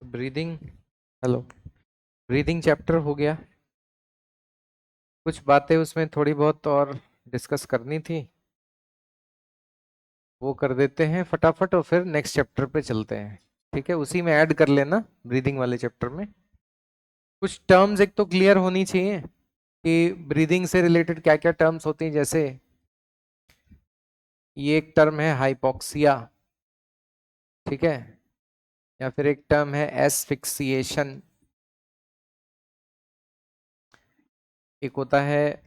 Breathing. Hello. Breathing chapter हो गया। कुछ बातें उसमें थोड़ी बहुत और डिस्कस करनी थी, वो कर देते हैं फटाफट और फिर नेक्स्ट चैप्टर पे चलते हैं। ठीक है, उसी में ऐड कर लेना ब्रीदिंग वाले चैप्टर में। कुछ टर्म्स एक तो क्लियर होनी चाहिए कि ब्रीदिंग से रिलेटेड क्या क्या टर्म्स होती हैं। जैसे ये एक टर्म है हाइपोक्सिया, ठीक है, या फिर एक टर्म है एस्फिक्सिएशन, एक होता है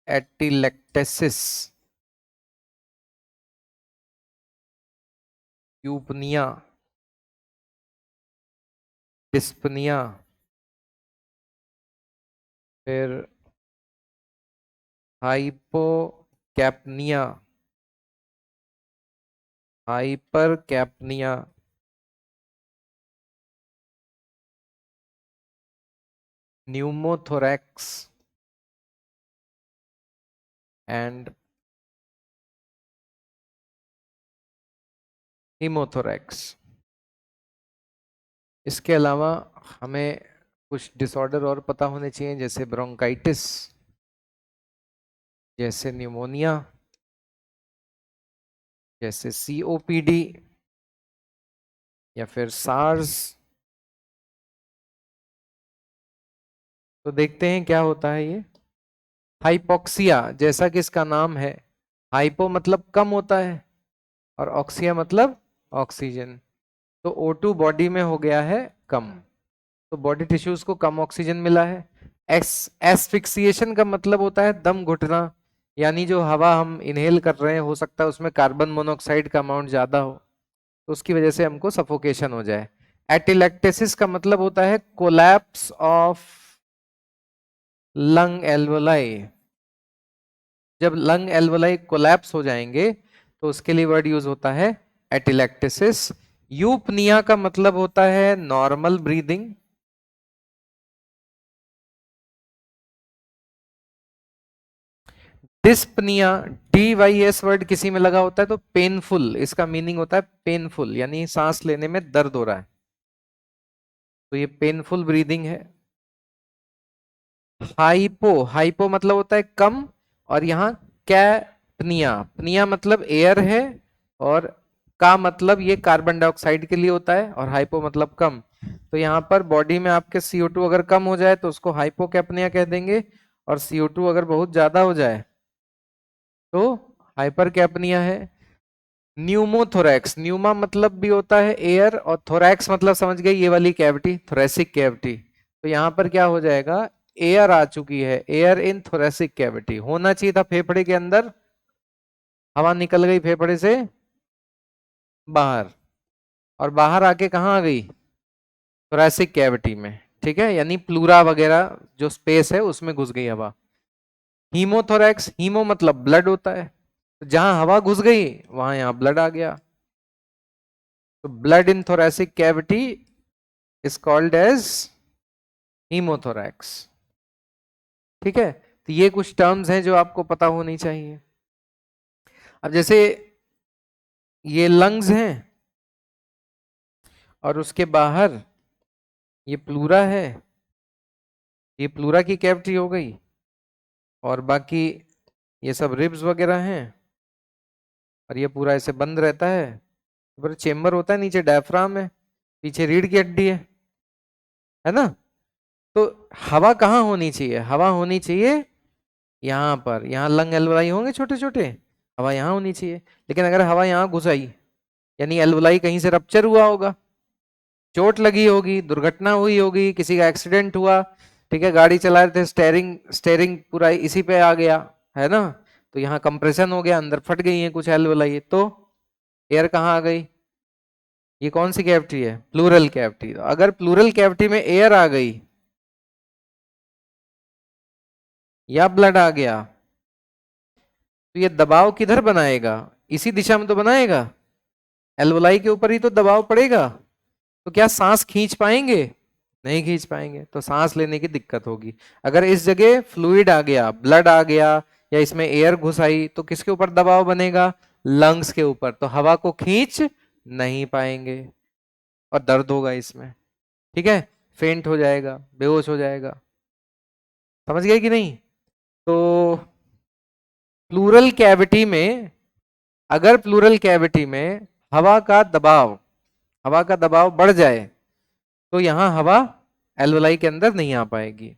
एटिलेक्टेसिस, यूपनिया, डिस्पनिया, फिर हाइपोकैप्निया, हाइपरकैप्निया, न्यूमोथोरैक्स एंड हीमोथोरैक्स। इसके अलावा हमें कुछ डिसऑर्डर और पता होने चाहिए, जैसे ब्रोंकाइटिस, जैसे न्यूमोनिया, जैसे सीओपीडी या फिर सार्स। तो देखते हैं क्या होता है ये हाइपोक्सिया। जैसा कि इसका नाम है, हाइपो मतलब कम होता है और ऑक्सिया मतलब ऑक्सीजन। तो O2 बॉडी में हो गया है कम, तो बॉडी टिश्यूज को कम ऑक्सीजन मिला है। एस्फिक्सिएशन का मतलब होता है दम घुटना, यानी जो हवा हम इनहेल कर रहे हैं हो सकता है उसमें कार्बन मोनोऑक्साइड का अमाउंट ज्यादा हो, तो उसकी वजह से हमको सफोकेशन हो जाए। एटिलेक्टेसिस का मतलब होता है कोलैप्स ऑफ लंग एल्वोलाई। जब लंग एल्वोलाई कोलैप्स हो जाएंगे तो उसके लिए वर्ड यूज होता है एटिलेक्टेसिस। यूपनिया का मतलब होता है normal breathing. Dyspnoea, DYS word किसी में लगा होता है तो पेनफुल, इसका मीनिंग होता है पेनफुल, यानी सांस लेने में दर्द हो रहा है, तो ये पेनफुल ब्रीदिंग है। हाइपो, हाइपो मतलब होता है कम, और यहाँ कैप्निया, पनिया मतलब एयर है, और का मतलब ये कार्बन डाइऑक्साइड के लिए होता है, और हाइपो मतलब कम। तो यहाँ पर बॉडी में आपके CO2 अगर कम हो जाए तो उसको हाइपोकैप्निया कह देंगे, और CO2 अगर बहुत ज्यादा हो जाए तो हाइपरकैप्निया है। न्यूमोथोरैक्स, न्यूमा मतलब भी होता है एयर, और थोरैक्स मतलब समझ गए ये वाली कैविटी, थोरेसिक कैविटी। तो यहाँ पर क्या हो जाएगा, एयर आ चुकी है, एयर इन थोरेसिक कैविटी। होना चाहिए था फेफड़े के अंदर, हवा निकल गई फेफड़े से बाहर, और बाहर आके कहाँ आ गई, थोरेसिक कैविटी में। ठीक है, यानी प्लूरा वगैरह जो स्पेस है उसमें घुस गई हवा। हीमोथोरैक्स, हीमो मतलब ब्लड होता है, तो जहां हवा घुस गई वहां यहाँ ब्लड आ गया, तो blood in thoracic cavity is called as haemothorax. ठीक है, तो ये कुछ टर्म्स हैं जो आपको पता होनी चाहिए। अब जैसे ये लंग्स हैं और उसके बाहर ये प्लूरा है, ये प्लूरा की कैविटी हो गई, और बाकी ये सब रिब्स वगैरह हैं, और ये पूरा ऐसे बंद रहता है। ऊपर चेम्बर होता है, नीचे डायफ्राम है, पीछे रीढ़ की हड्डी है ना। तो हवा कहाँ होनी चाहिए, हवा होनी चाहिए यहाँ पर, यहाँ लंग एल्वलाई होंगे छोटे छोटे, हवा यहाँ होनी चाहिए। लेकिन अगर हवा यहाँ घुस आई, यानी एल्वलाई कहीं से रप्चर हुआ होगा, चोट लगी होगी, दुर्घटना हुई होगी, किसी का एक्सीडेंट हुआ, ठीक है, गाड़ी चला रहे थे, स्टेयरिंग स्टेयरिंग पूरा इसी पे आ गया, है ना, तो यहाँ कंप्रेशन हो गया, अंदर फट गई है कुछ एल्वलाई, तो एयर कहाँ आ गई, ये कौन सी कैविटी है, प्लूरल कैविटी। अगर प्लूरल कैविटी में एयर आ गई या ब्लड आ गया, तो ये दबाव किधर बनाएगा, इसी दिशा में तो बनाएगा, एल्वोलाई के ऊपर ही तो दबाव पड़ेगा। तो क्या सांस खींच पाएंगे, नहीं खींच पाएंगे, तो सांस लेने की दिक्कत होगी। अगर इस जगह फ्लूइड आ गया, ब्लड आ गया, या इसमें एयर घुस आई, तो किसके ऊपर दबाव बनेगा, लंग्स के ऊपर, तो हवा को खींच नहीं पाएंगे। और दर्द होगा इसमें, ठीक है, फेंट हो जाएगा, बेहोश हो जाएगा। समझ गए कि नहीं? तो प्लूरल कैविटी में, अगर प्लूरल कैविटी में हवा का दबाव बढ़ जाए तो यहां हवा एल्वोलाई के अंदर नहीं आ पाएगी।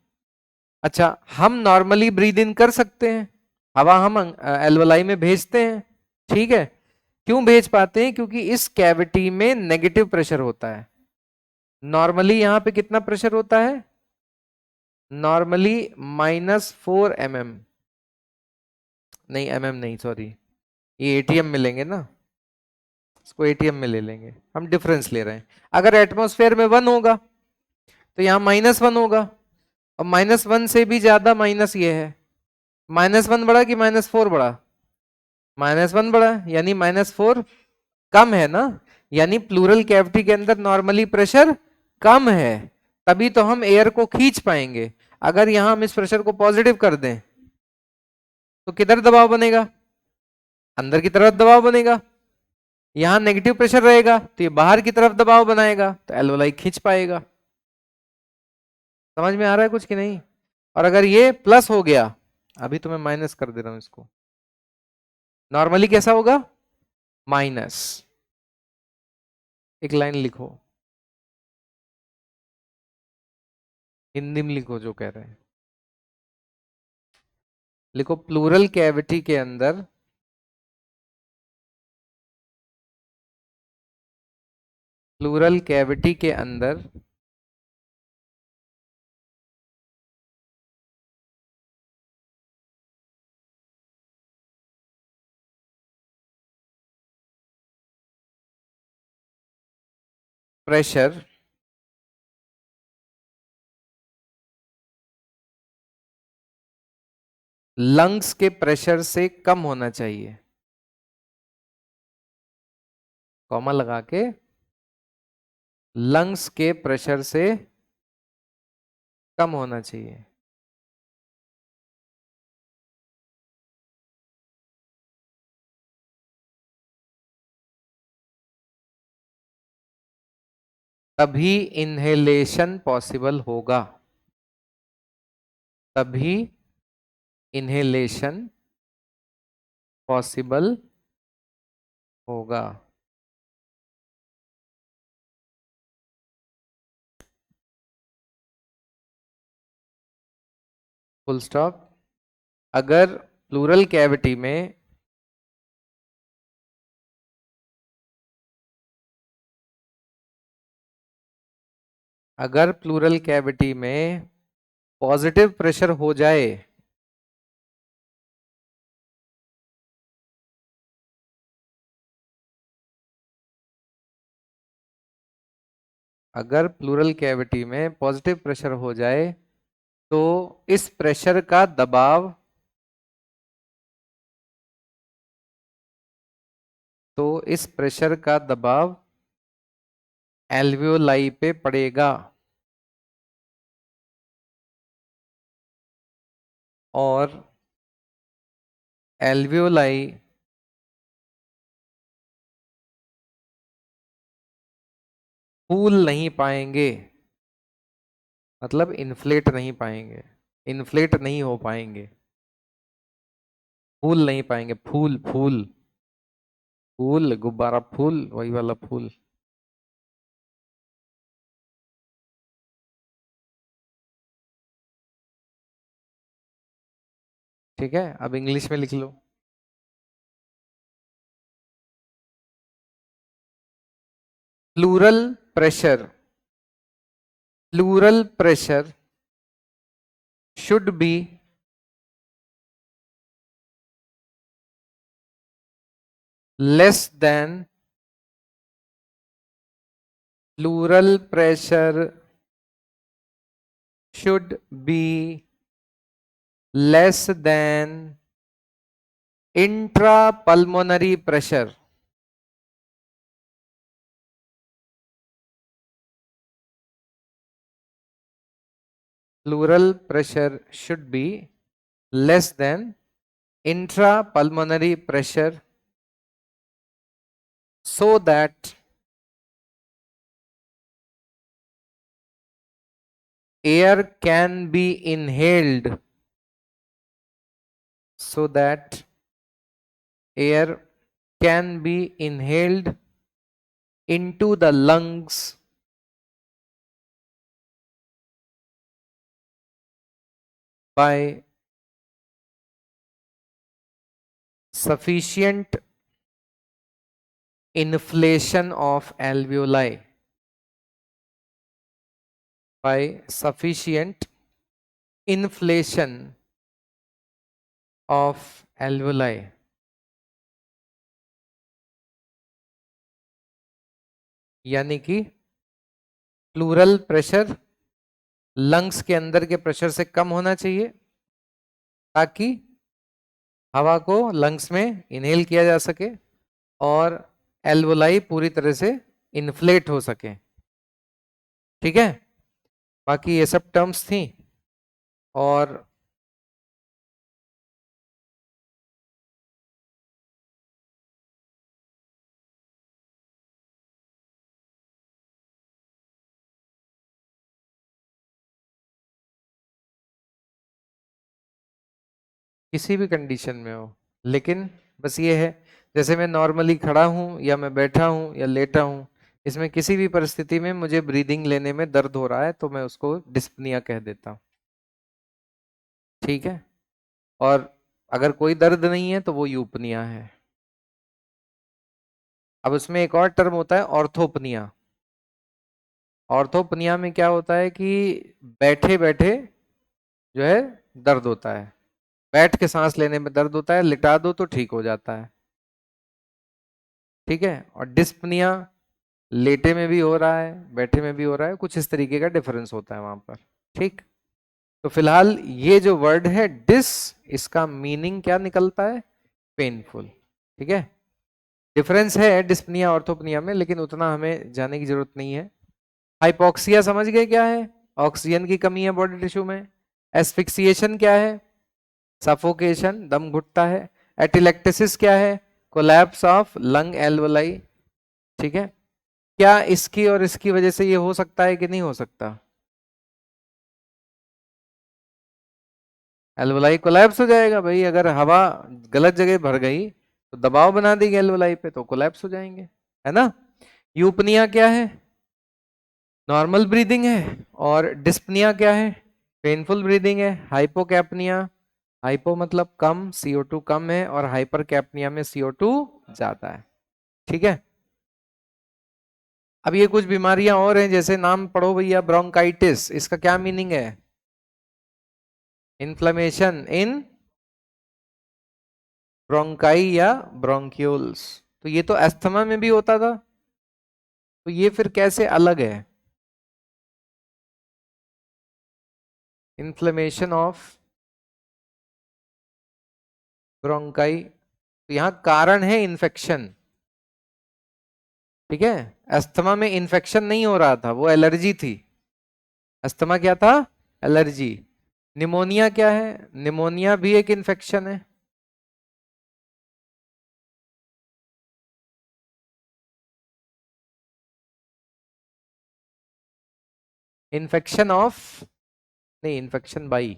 अच्छा, हम नॉर्मली ब्रीद इन कर सकते हैं, हवा हम एल्वोलाई में भेजते हैं, ठीक है। क्यों भेज पाते हैं? क्योंकि इस कैविटी में नेगेटिव प्रेशर होता है। नॉर्मली यहां पे कितना प्रेशर होता है? नॉर्मली -4 mm, नहीं mm नहीं, सॉरी, ये एटीएम में लेंगे ना, इसको एटीएम में ले लेंगे, हम डिफरेंस ले रहे हैं। अगर एटमॉस्फेयर में 1 होगा तो यहाँ -1 होगा, और -1 से भी ज्यादा माइनस ये है। -1 बड़ा कि -4 बड़ा? -1 बड़ा, यानी -4 कम है ना, यानी प्लूरल कैविटी के अंदर नॉर्मली प्रेशर कम है, तभी तो हम एयर को खींच पाएंगे। अगर यहां हम इस प्रेशर को पॉजिटिव कर दें तो किधर दबाव बनेगा? अंदर की तरफ दबाव बनेगा। यहां नेगेटिव प्रेशर रहेगा तो ये बाहर की तरफ दबाव बनाएगा, तो एल्वोलाई खींच पाएगा। समझ में आ रहा है कुछ कि नहीं? और अगर ये प्लस हो गया, अभी तो मैं माइनस कर दे रहा हूं इसको, नॉर्मली कैसा होगा? माइनस। एक लाइन लिखो, हिंदी में लिखो जो कह रहे हैं, लिखो प्लूरल कैविटी के अंदर प्लूरल कैविटी के अंदर प्रेशर लंग्स के प्रेशर से कम होना चाहिए, कॉमा लगा के, लंग्स के प्रेशर से कम होना चाहिए। तभी इन्हेलेशन पॉसिबल होगा, तभी इन्हेलेशन पॉसिबल होगा। Full stop. अगर प्लूरल कैविटी में अगर प्लूरल कैविटी में पॉजिटिव प्रेशर हो जाए, अगर प्लूरल कैविटी में पॉजिटिव प्रेशर हो जाए तो इस प्रेशर का दबाव, तो इस प्रेशर का दबाव एल्वियोलाई पे पड़ेगा, और एल्वियोलाई फूल नहीं पाएंगे, मतलब इन्फ्लेट नहीं पाएंगे, इन्फ्लेट नहीं हो पाएंगे, फूल नहीं पाएंगे, फूल फूल, फूल गुब्बारा फूल, वही वाला फूल। ठीक है, अब इंग्लिश में लिख लो। Pleural pressure, pleural pressure should be less than, pleural pressure should be less than intrapulmonary pressure, pleural pressure should be less than intrapulmonary pressure, so that air can be inhaled, so that air can be inhaled into the lungs by sufficient inflation of alveoli. By sufficient inflation of alveoli. यानी कि plural pressure lungs के अंदर के pressure से कम होना चाहिए, ताकि हवा को लंग्स में इनहेल किया जा सके और एल्वोलाई पूरी तरह से इन्फ्लेट हो सके। ठीक है, बाकी ये सब टर्म्स थी। और किसी भी कंडीशन में हो, लेकिन बस ये है, जैसे मैं नॉर्मली खड़ा हूं या मैं बैठा हूं या लेटा हूं, इसमें किसी भी परिस्थिति में मुझे ब्रीदिंग लेने में दर्द हो रहा है तो मैं उसको डिस्पनिया कह देता हूं। ठीक है, और अगर कोई दर्द नहीं है तो वो यूपनिया है। अब उसमें एक और टर्म होता है ऑर्थोपनिया। ऑर्थोपनिया में क्या होता है कि बैठे बैठे जो है दर्द होता है, बैठ के सांस लेने में दर्द होता है, लिटा दो तो ठीक हो जाता है। ठीक है, और डिस्पनिया लेटे में भी हो रहा है, बैठे में भी हो रहा है, कुछ इस तरीके का डिफरेंस होता है वहां पर। ठीक, तो फिलहाल ये जो वर्ड है डिस, इसका मीनिंग क्या निकलता है? पेनफुल। ठीक है, डिफरेंस है डिस्पनिया ऑर्थोपनिया में, लेकिन उतना हमें जाने की जरूरत नहीं है। हाइपोक्सिया समझ गए क्या है? ऑक्सीजन की कमी है बॉडी टिश्यू में। एस्फिक्सिएशन क्या है? सफोकेशन, दम घुटता है। एटिलेक्टेसिस क्या है? Collapse of lung alveoli. ठीक है, क्या इसकी और इसकी वजह से ये हो सकता है कि नहीं हो सकता? एल्वोलाई कोलैप्स हो जाएगा भाई, अगर हवा गलत जगह भर गई तो दबाव बना देगी एल्वोलाई पे, तो कोलैप्स हो जाएंगे, है ना। यूपनिया क्या है? नॉर्मल ब्रीदिंग है। और डिस्पनिया क्या है? पेनफुल ब्रीदिंग है। हाइपोकैप्निया, हाइपो मतलब कम, CO2 कम है, और हाइपर कैप्निया में CO2 ज्यादा है। ठीक है, अब ये कुछ बीमारियां और हैं, जैसे नाम पढ़ो भैया, ब्रोंकाइटिस, इसका क्या मीनिंग है? इन्फ्लेमेशन इन ब्रोंकाई या ब्रोंक्यूल्स। तो ये तो अस्थमा में भी होता था, तो ये फिर कैसे अलग है? इन्फ्लेमेशन ऑफ ब्रोंकाई, तो यहाँ कारण है इन्फेक्शन। ठीक है, अस्थमा में इन्फेक्शन नहीं हो रहा था, वो एलर्जी थी। अस्थमा क्या था? एलर्जी। निमोनिया क्या है? निमोनिया भी एक इन्फेक्शन है। इन्फेक्शन ऑफ, नहीं, इन्फेक्शन बाई,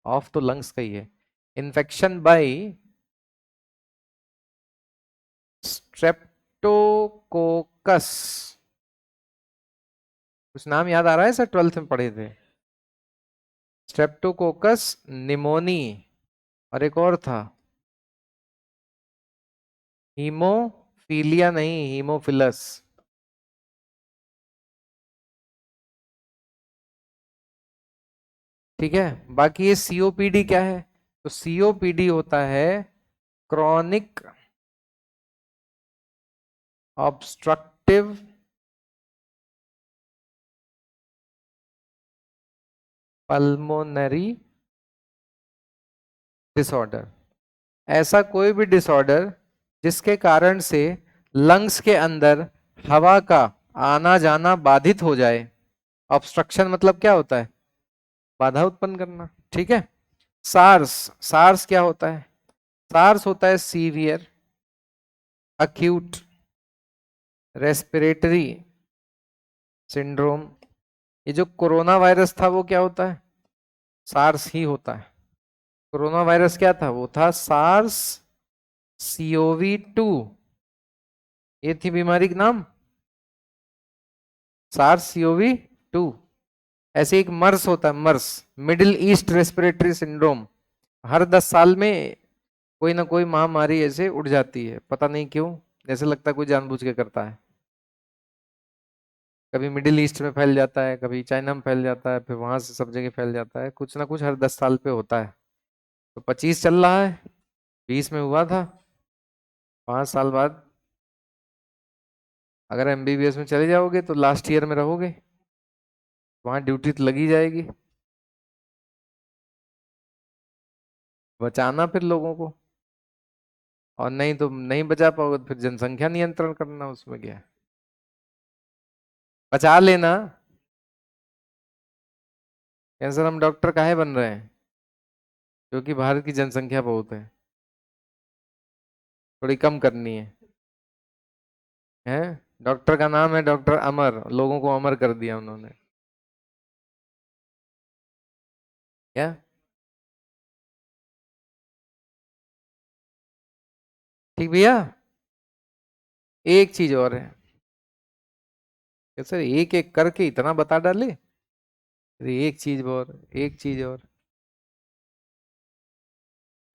ऑफ तो लंग्स का ही है। इन्फेक्शन बाई स्ट्रेप्टोकोकस, कुछ नाम याद आ रहा है सर, 12th में पढ़े थे। स्ट्रेप्टोकोकस निमोनी, और एक और था, हीमोफीलिया, नहीं, हीमोफिलस। ठीक है, बाकी ये सीओपीडी क्या है? तो सीओपीडी होता है क्रॉनिक ऑब्स्ट्रक्टिव पल्मोनरी डिसऑर्डर। ऐसा कोई भी डिसऑर्डर जिसके कारण से लंग्स के अंदर हवा का आना जाना बाधित हो जाए। ऑब्स्ट्रक्शन मतलब क्या होता है? बाधा उत्पन्न करना। ठीक है, सार्स, सार्स क्या होता है? सार्स होता है सीवियर अक्यूट रेस्पिरेटरी सिंड्रोम। ये जो कोरोना वायरस था वो क्या होता है? सार्स ही होता है। कोरोना वायरस क्या था? वो था सार्स CoV-2। ये थी बीमारी का नाम, सार्स CoV-2। ऐसे एक मर्स होता है, मर्स, मिडिल ईस्ट रेस्पिरेटरी सिंड्रोम। हर 10 साल में कोई ना कोई महामारी ऐसे उड़ जाती है, पता नहीं क्यों, जैसे लगता है कोई जानबूझ के करता है। कभी मिडिल ईस्ट में फैल जाता है, कभी चाइना में फैल जाता है, फिर वहां से सब जगह फैल जाता है, कुछ ना कुछ हर 10 साल पे होता है। तो 25 चल रहा है, 20 में हुआ था। 5 साल बाद अगर MBBS में चले जाओगे तो लास्ट ईयर में रहोगे, वहां ड्यूटी तो लगी जाएगी, बचाना फिर लोगों को। और नहीं तो नहीं बचा पाओगे तो फिर जनसंख्या नियंत्रण करना, उसमें क्या है, बचा लेना। कैंसर हम डॉक्टर काहे बन रहे हैं? क्योंकि भारत की जनसंख्या बहुत है, थोड़ी कम करनी है। डॉक्टर का नाम है डॉक्टर अमर, लोगों को अमर कर दिया उन्होंने। क्या? ठीक भैया। एक चीज और है। क्या सर, एक एक करके इतना बता डाले? अरे एक चीज और, एक चीज और।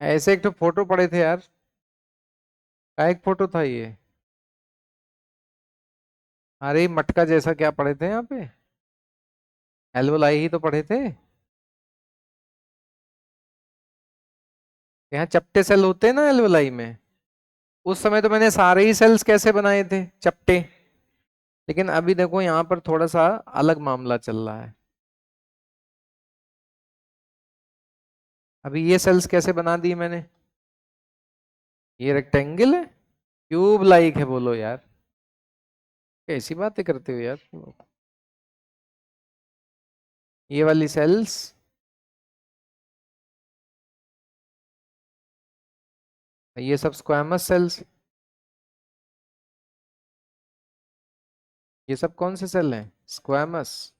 ऐसे एक तो फोटो पड़े थे यार, का एक फोटो था ये? अरे मटका जैसा क्या पड़े थे यहाँ पे? एल्वोलाई ही तो पड़े थे। यहाँ चपटे सेल होते हैं ना एल्वोलाई में। उस समय तो मैंने सारे ही सेल्स कैसे बनाए थे, चपटे। लेकिन अभी देखो यहाँ पर थोड़ा सा अलग मामला चल रहा है। अभी ये सेल्स कैसे बना दिए मैंने? ये रेक्टेंगल है, क्यूब लाइक है, बोलो यार। कैसी बातें करते हो यार तुम लोग? ये वाली सेल्स, ये सब स्क्वामस सेल्स। ये सब कौन से सेल हैं? स्क्वामस।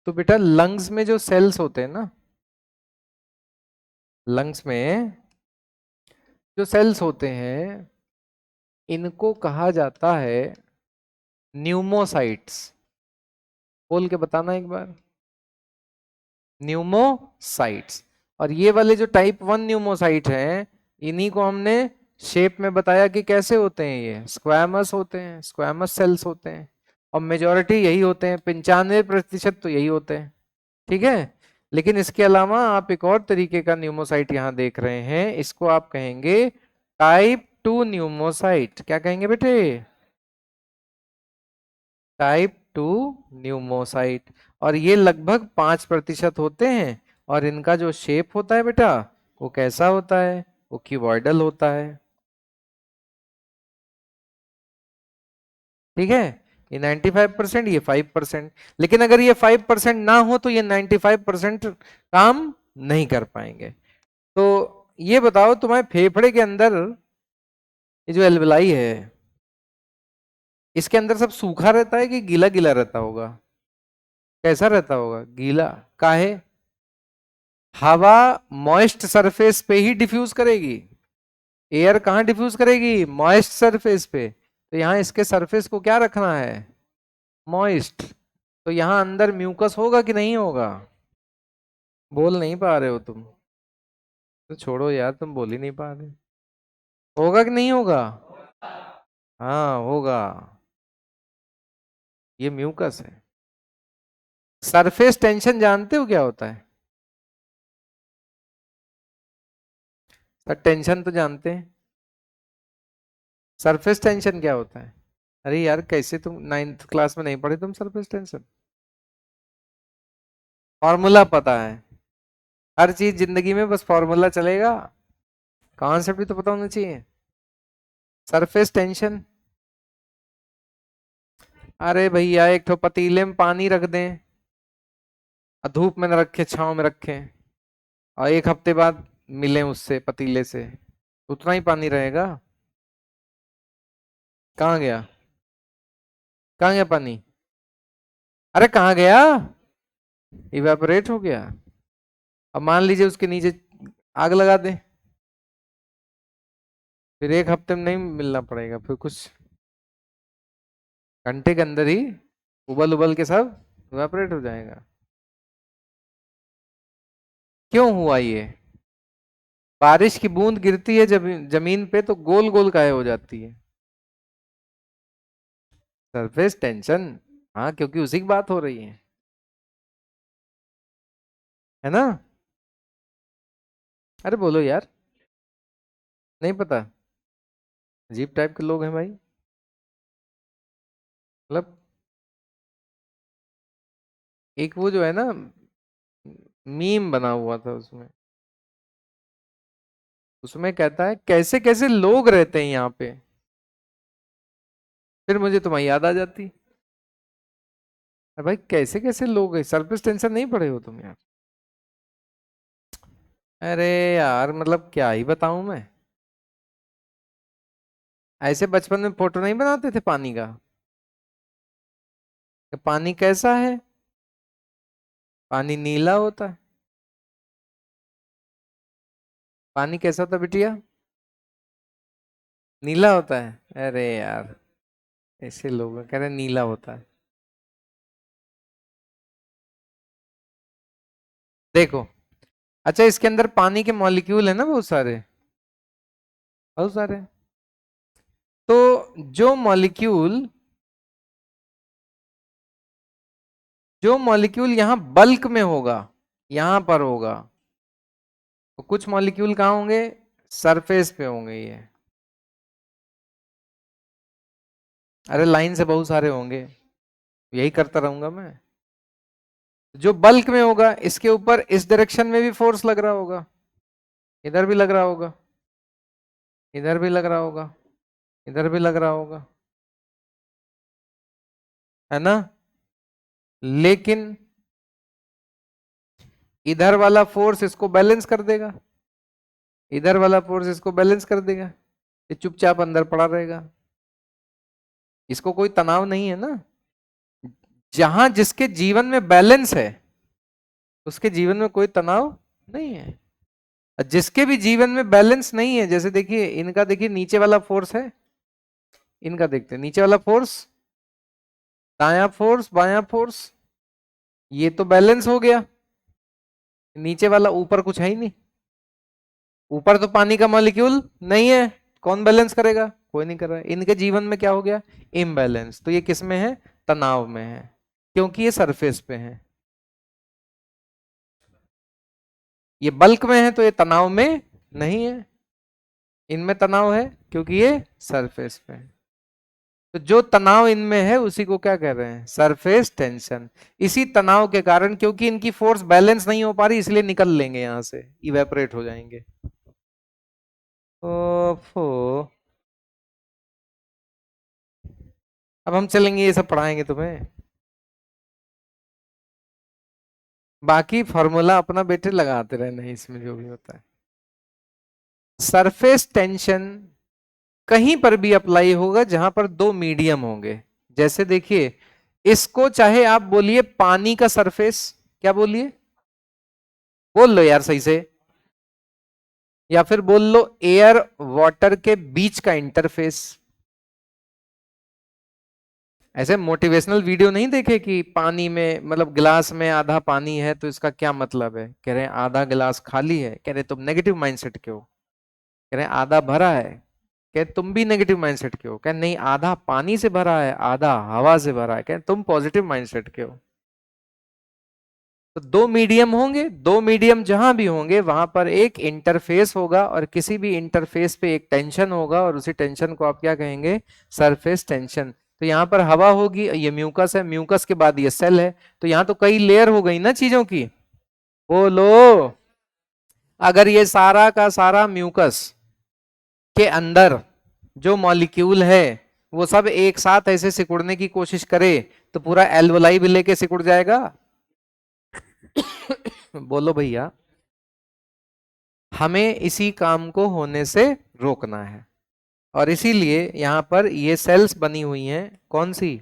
तो बेटा लंग्स में जो सेल्स होते हैं ना, लंग्स में जो सेल्स होते हैं, इनको कहा जाता है न्यूमोसाइट्स। बोल के बताना एक बार। न्यूमोसाइट्स। और ये वाले जो टाइप 1 न्यूमोसाइट हैं, इन्हीं को हमने शेप में बताया कि कैसे होते हैं। ये स्क्वामस होते हैं, स्क्वामस सेल्स होते हैं। और मेजोरिटी यही होते हैं, 95% तो यही होते हैं। ठीक है। लेकिन इसके अलावा आप एक और तरीके का न्यूमोसाइट यहाँ देख रहे हैं, इसको आप कहेंगे टाइप 2 न्यूमोसाइट। क्या कहेंगे बेटे? Type 2 pneumocyte. और ये लगभग 5% होते हैं। और इनका जो शेप होता है बेटा, वो कैसा होता है? वो क्यूबॉइडल होता है। ठीक है। ये 95%, ये 5%। लेकिन अगर ये 5% ना हो तो ये 95% काम नहीं कर पाएंगे। तो ये बताओ, तुम्हारे फेफड़े के अंदर ये जो एल्वेलाई है, इसके अंदर सब सूखा रहता है कि गीला गीला रहता होगा? कैसा रहता होगा? गीला। काहे? हवा मॉइस्ट सरफेस पे ही डिफ्यूज करेगी। एयर कहाँ डिफ्यूज करेगी? मॉइस्ट सरफेस पे। तो यहाँ इसके सरफेस को क्या रखना है? मॉइस्ट। तो यहाँ अंदर म्यूकस होगा कि नहीं होगा? बोल नहीं पा रहे हो तुम? तो छोड़ो यार, तुम बोल ही नहीं पा रहे। होगा कि नहीं होगा? हाँ होगा। ये म्यूकस है। सरफेस टेंशन जानते हो क्या होता है? सर टेंशन तो जानते हैं। सरफेस टेंशन क्या होता है? अरे यार कैसे, तुम 9th क्लास में नहीं पढ़े तुम सरफेस टेंशन? फॉर्मूला पता है? हर चीज जिंदगी में बस फॉर्मूला चलेगा, कॉन्सेप्ट भी तो पता होना चाहिए। सरफेस टेंशन, अरे भैया एक ठो पतीले में पानी रख दें और धूप में न रखे, छांव में रखें, और एक हफ्ते बाद मिले उससे पतीले से, उतना ही पानी रहेगा। कहाँ गया, कहाँ गया पानी? अरे कहाँ गया, इवेपोरेट हो गया। अब मान लीजिए उसके नीचे आग लगा दें, फिर एक हफ्ते में नहीं मिलना पड़ेगा, फिर कुछ घंटे के अंदर ही उबल उबल के सब इवेपोरेट हो जाएगा। क्यों हुआ ये? बारिश की बूंद गिरती है जब जमीन पे तो गोल गोल काहे हो जाती है? Surface tension. हाँ, क्योंकि उसी की बात हो रही है ना? अरे बोलो यार, नहीं पता? अजीब टाइप के लोग हैं भाई, मतलब एक वो जो है ना, मीम बना हुआ था उसमें, उसमें कहता है कैसे कैसे लोग रहते हैं यहाँ पे, फिर मुझे तुम्हारी याद आ जाती। अरे भाई कैसे कैसे लोग हैं, सरफेस टेंशन नहीं पड़े हो तुम यार? अरे यार मतलब क्या ही बताऊं मैं। ऐसे बचपन में फोटो नहीं बनाते थे पानी का, कि पानी कैसा है? पानी नीला होता है। पानी कैसा होता है बिटिया? नीला होता है। अरे यार ऐसे लोग कह रहे नीला होता है। देखो, अच्छा इसके अंदर पानी के मॉलिक्यूल है ना बहुत सारे, बहुत सारे। तो जो मॉलिक्यूल, जो मॉलिक्यूल यहाँ बल्क में होगा, यहां पर होगा, तो कुछ मॉलिक्यूल कहाँ होंगे? सरफेस पे होंगे ये। अरे लाइन से बहुत सारे होंगे, यही करता रहूंगा मैं। जो बल्क में होगा इसके ऊपर इस डायरेक्शन में भी फोर्स लग रहा होगा, इधर भी लग रहा होगा, इधर भी लग रहा होगा, इधर भी लग रहा होगा, है ना? लेकिन इधर वाला फोर्स इसको बैलेंस कर देगा, इधर वाला फोर्स इसको बैलेंस कर देगा, ये चुपचाप अंदर पड़ा रहेगा, इसको कोई तनाव नहीं है ना। जहां जिसके जीवन में बैलेंस है उसके जीवन में कोई तनाव नहीं है। और जिसके भी जीवन में बैलेंस नहीं है, जैसे देखिए इनका, देखिए नीचे वाला फोर्स है, इनका देखते हैं नीचे वाला फोर्स, दाया फोर्स बाया फोर्स, ये तो बैलेंस हो गया। नीचे वाला ऊपर कुछ है ही नहीं, ऊपर तो पानी का मॉलिक्यूल नहीं है, कौन बैलेंस करेगा? कोई नहीं कर रहा है। इनके जीवन में क्या हो गया? इम्बैलेंस। तो ये किस में है? तनाव में है, क्योंकि ये सरफेस पे है। ये बल्क में है तो ये तनाव में नहीं है, इनमें तनाव है क्योंकि ये सरफेस पे है। तो जो तनाव इनमें है उसी को क्या कह रहे हैं? Surface tension. इसी तनाव के कारण, क्योंकि इनकी फोर्स बैलेंस नहीं हो पा रही, इसलिए निकल लेंगे यहां से, इवेपोरेट हो जाएंगे। ओफो, अब हम चलेंगे ये सब पढ़ाएंगे तुम्हें, बाकी फॉर्मूला अपना बेटे लगाते रहना है इसमें जो भी होता है। सरफेस टेंशन कहीं पर भी अप्लाई होगा जहां पर दो मीडियम होंगे। जैसे देखिए, इसको चाहे आप बोलिए पानी का सरफेस, क्या बोलिए? बोल लो यार सही से, या फिर बोल लो एयर वाटर के बीच का इंटरफेस। ऐसे मोटिवेशनल वीडियो नहीं देखे कि पानी में, मतलब गिलास में आधा पानी है तो इसका क्या मतलब है? कह रहे हैं आधा गिलास खाली है, कह रहे तुम नेगेटिव माइंडसेट के हो। कह रहे हैं आधा भरा है, कह तुम भी नेगेटिव माइंडसेट के हो। कह नहीं, आधा पानी से भरा है आधा हवा से भरा है, कह तुम पॉजिटिव माइंडसेट के हो। तो दो मीडियम होंगे, दो मीडियम जहां भी होंगे वहां पर एक इंटरफेस होगा, और किसी भी इंटरफेस पे एक टेंशन होगा, और उसी टेंशन को आप क्या कहेंगे? Surface tension. तो यहाँ पर हवा होगी, ये म्यूकस है, म्यूकस के बाद ये सेल है, तो यहाँ तो कई लेयर हो गई ना चीजों की। बोलो, अगर ये सारा का सारा म्यूकस के अंदर जो मॉलिक्यूल है वो सब एक साथ ऐसे सिकुड़ने की कोशिश करे तो पूरा एल्वोलाई भी लेके सिकुड़ जाएगा। बोलो भैया, हमें इसी काम को होने से रोकना है और इसीलिए यहां पर ये सेल्स बनी हुई हैं। कौन सी?